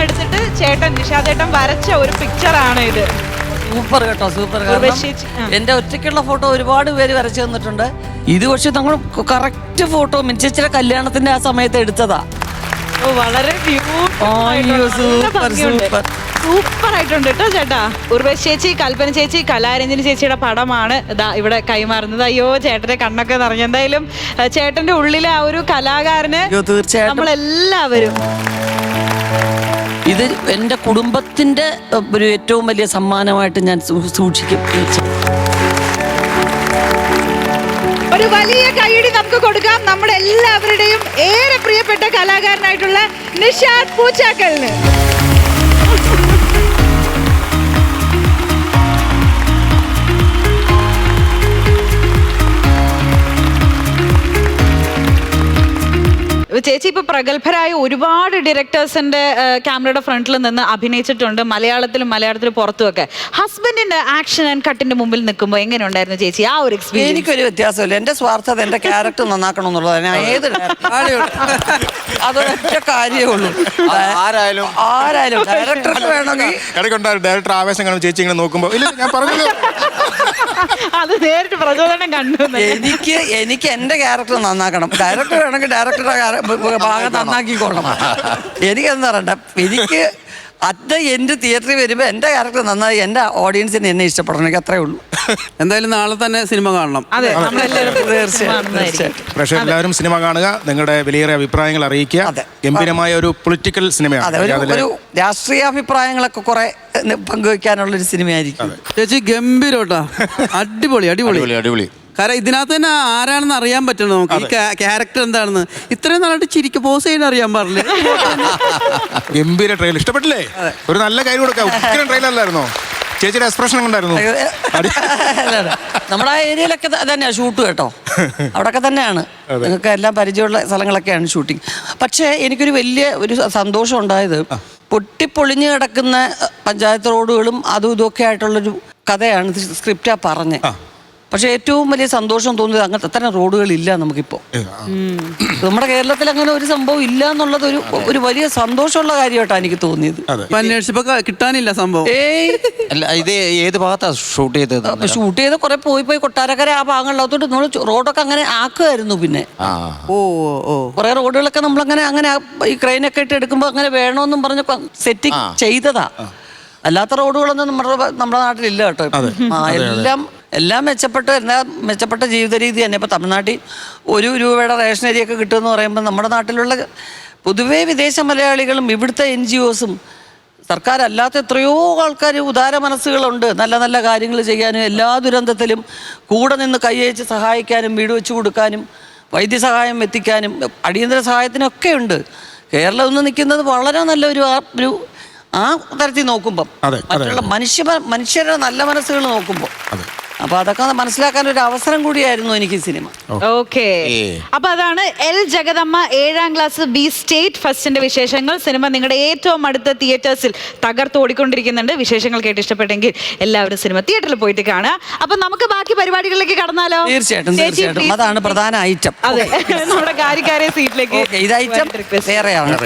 Speaker 1: എടുത്തിട്ട് ചേട്ടൻ നിഷാദേട്ടൻ വരച്ച ഒരു പിക്ചറാണ് ഇത്.
Speaker 6: സൂപ്പർ കേട്ടോ, സൂപ്പർ. എന്റെ ഒറ്റയ്ക്കുള്ള ഫോട്ടോ ഒരുപാട് പേര് വരച്ചു തന്നിട്ടുണ്ട്. ഇത് പക്ഷെ നമ്മൾ കറക്റ്റ് ഫോട്ടോ മിനിച്ചേച്ചിയുടെ കല്യാണത്തിന്റെ ആ സമയത്ത് എടുത്തതാ.
Speaker 1: വളരെ സൂപ്പർ ആയിട്ടുണ്ട് കേട്ടോ ചേട്ടാ. ഉർവശി ചേച്ചി, കൽപ്പന ചേച്ചി, കലാരഞ്ജനി ചേച്ചിയുടെ പടമാണ് ഇതാ ഇവിടെ കൈമാറുന്നത്. അയ്യോ, ചേട്ടന്റെ കണ്ണൊക്കെ നിറഞ്ഞു. എന്തായാലും ചേട്ടന്റെ ഉള്ളിലെ ആ ഒരു കലാകാരന് നമ്മളെല്ലാവരും.
Speaker 6: ഇത് എൻ്റെ കുടുംബത്തിൻ്റെ ഒരു ഏറ്റവും വലിയ സമ്മാനമായിട്ട് ഞാൻ സൂക്ഷിക്കും.
Speaker 1: ഒരു വലിയ കൈയടി നമുക്ക് കൊടുക്കാം നമ്മുടെ എല്ലാവരുടെയും ഏറെ പ്രിയപ്പെട്ട കലാകാരനായിട്ടുള്ള നിഷാദ് പൂച്ചാക്കലിന്. ചേച്ചി ഇപ്പൊ പ്രഗത്ഭരായ ഒരുപാട് ഡയറക്ടേഴ്സിന്റെ ക്യാമറയുടെ ഫ്രണ്ടിൽ നിന്ന് അഭിനയിച്ചിട്ടുണ്ട്, മലയാളത്തിലും പുറത്തുമൊക്കെ. ഹസ്ബൻഡിന്റെ ആക്ഷൻ ആൻഡ് കട്ടിന്റെ മുമ്പിൽ നിൽക്കുമ്പോൾ എങ്ങനെ ഉണ്ടായിരുന്നു ചേച്ചി ആ ഒരു എക്സ്പീരിയൻസ്?
Speaker 6: എനിക്കൊരു വ്യത്യാസമില്ല. എന്റെ സ്വാർത്ഥത എന്റെ ക്യാരക്ടർ നന്നാക്കണം എന്നുള്ളതാണ്. ഞാൻ ഏത് അതൊരൊറ്റ കാര്യമേ ഉള്ളൂ. ആരായാലും ഡയറക്ടർക്ക് വേണമെങ്കിൽ
Speaker 3: ഡയറക്ടർ ആവേശം കാണും. ചേച്ചി ഇങ്ങനെ നോക്കുമ്പോൾ ഞാൻ പറഞ്ഞത്
Speaker 1: അത് നേരിട്ട് പ്രചോദനം കണ്ടു.
Speaker 6: എനിക്ക് എന്റെ ക്യാരക്ടർ നന്നാക്കണം. ഡയറക്ടർ വേണമെങ്കിൽ ഡയറക്ടറുടെ ഭാഗം നന്നാക്കിക്കോളണം. എനിക്കെന്താ പറയണ്ട, എനിക്ക് അത് എൻ്റെ തിയേറ്ററിൽ വരുമ്പോൾ എൻ്റെ ക്യാരക്ടർ നന്നായി എൻ്റെ ഓഡിയൻസിന് എന്നെ ഇഷ്ടപ്പെടണമെങ്കിൽ അത്രേ ഉള്ളൂ.
Speaker 4: എന്തായാലും നാളെ തന്നെ സിനിമ കാണണം.
Speaker 1: അതെ
Speaker 6: തീർച്ചയായിട്ടും.
Speaker 3: പ്രേക്ഷകർ എല്ലാവരും സിനിമ കാണുക, നിങ്ങളുടെ വിലയേറിയ അഭിപ്രായങ്ങൾ അറിയിക്കുക. ഗംഭീരമായ ഒരു പൊളിറ്റിക്കൽ സിനിമയാണ്.
Speaker 6: ഒരു രാഷ്ട്രീയാഭിപ്രായങ്ങളൊക്കെ കുറെ പങ്കുവെക്കാനുള്ളൊരു സിനിമയായിരിക്കും.
Speaker 4: ചേച്ചി ഗംഭീരോട്ടാ, അടിപൊളി അടിപൊളി
Speaker 2: അടിപൊളി.
Speaker 4: കാരണം ഇതിനകത്ത് തന്നെ ആരാണെന്ന് അറിയാൻ പറ്റണം നമുക്ക്, ഈ ക്യാരക്ടർ എന്താണെന്ന്. ഇത്രയും നന്നായിട്ട് ചിരിക്ക് പോസ് ചെയ്യാൻ അറിയാൻ പാടില്ല.
Speaker 3: ഗംഭീര ട്രെയിലർ ഇഷ്ടപ്പെട്ടില്ലേ? ഒരു നല്ല കാര്യം കൊടുക്കാം. ഉഗ്രൻ ട്രെയിലർ അല്ലായിരുന്നോ? ചേച്ചിയുടെ എക്സ്പ്രഷൻ ഉണ്ടായിരുന്നു.
Speaker 6: നമ്മുടെ ആ ഏരിയയിലൊക്കെ തന്നെയാണ് ഷൂട്ട് കേട്ടോ, അവിടെയൊക്കെ തന്നെയാണ്. നിങ്ങൾക്ക് എല്ലാം പരിചയമുള്ള സ്ഥലങ്ങളൊക്കെയാണ് ഷൂട്ടിങ്. പക്ഷേ എനിക്കൊരു വലിയ ഒരു സന്തോഷം ഉണ്ടായത്, പൊട്ടിപ്പൊളിഞ്ഞു കിടക്കുന്ന പഞ്ചായത്ത് റോഡുകളും അതും ഇതൊക്കെ ആയിട്ടുള്ളൊരു കഥയാണ് സ്ക്രിപ്റ്റാ പറഞ്ഞത്. പക്ഷെ ഏറ്റവും വലിയ സന്തോഷം തോന്നിയത് അങ്ങനത്തെ അത്തരം റോഡുകളില്ല നമുക്കിപ്പോൾ. നമ്മുടെ കേരളത്തിൽ അങ്ങനെ ഒരു സംഭവം ഇല്ല എന്നുള്ളത് ഒരു വലിയ സന്തോഷമുള്ള കാര്യമായിട്ടാണ് എനിക്ക് തോന്നിയത്.
Speaker 4: അന്വേഷിച്ചപ്പോ കിട്ടാനില്ല സംഭവം.
Speaker 7: ഇത് ഏത് ഭാഗത്താണ് ഷൂട്ട് ചെയ്തത്?
Speaker 6: ഷൂട്ട് ചെയ്ത് കുറെ പോയി കൊട്ടാരക്കര ആ ഭാഗങ്ങളിലോട്ട് നമ്മൾ റോഡൊക്കെ അങ്ങനെ ആക്കുമായിരുന്നു. പിന്നെ കുറെ റോഡുകളൊക്കെ നമ്മളങ്ങനെ ഈ ക്രെയിനൊക്കെ ഇട്ട് എടുക്കുമ്പോൾ അങ്ങനെ വേണമെന്നും പറഞ്ഞ് സെറ്റിംഗ് ചെയ്തതാ. അല്ലാത്ത റോഡുകളൊന്നും നമ്മുടെ നാട്ടിലില്ല കേട്ടോ. എല്ലാം മെച്ചപ്പെട്ട ജീവിത രീതി തന്നെ. ഇപ്പോൾ തമിഴ്നാട്ടിൽ 1 രൂപയുടെ റേഷൻ അരിയൊക്കെ കിട്ടുമെന്ന് പറയുമ്പോൾ നമ്മുടെ നാട്ടിലുള്ള പൊതുവേ വിദേശ മലയാളികളും ഇവിടുത്തെ NGOസും സർക്കാരല്ലാത്ത എത്രയോ ആൾക്കാർ ഉദാര മനസ്സുകളുണ്ട്, നല്ല നല്ല കാര്യങ്ങൾ ചെയ്യാനും എല്ലാ ദുരന്തത്തിലും കൂടെ നിന്ന് കൈയച്ച് സഹായിക്കാനും വീട് വെച്ച് കൊടുക്കാനും വൈദ്യസഹായം എത്തിക്കാനും അടിയന്തര സഹായത്തിനൊക്കെ ഉണ്ട്. കേരളം ഒന്ന് നിൽക്കുന്നത് വളരെ നല്ലൊരു ആ തരത്തിൽ നോക്കുമ്പം മറ്റുള്ള മനുഷ്യരുടെ നല്ല മനസ്സുകൾ നോക്കുമ്പോൾ അപ്പൊ അതൊക്കെ മനസ്സിലാക്കാൻ ഒരു അവസരം കൂടിയായിരുന്നു എനിക്ക് സിനിമ.
Speaker 1: ഓക്കെ, അപ്പൊ അതാണ് എൽ ജഗദമ്മ 7ാം ക്ലാസ് ബി സ്റ്റേറ്റ് ഫസ്റ്റിന്റെ വിശേഷങ്ങൾ. സിനിമ നിങ്ങളുടെ ഏറ്റവും അടുത്ത തിയേറ്റേഴ്സിൽ തകർത്തോടിക്കൊണ്ടിരിക്കുന്നുണ്ട്. വിശേഷങ്ങൾ കേട്ട് ഇഷ്ടപ്പെട്ടെങ്കിൽ എല്ലാവരും സിനിമ തിയേറ്ററിൽ പോയിട്ട് കാണുക. അപ്പൊ നമുക്ക് ബാക്കി പരിപാടികളിലേക്ക് കടന്നാലോ?
Speaker 6: തീർച്ചയായിട്ടും അതാണ് പ്രധാന ഐറ്റം.
Speaker 1: അതെ, നമ്മുടെ കാര്യക്കാരെ സീറ്റിലേക്ക്
Speaker 6: ഇത് ഐറ്റം വേറെയാണ്.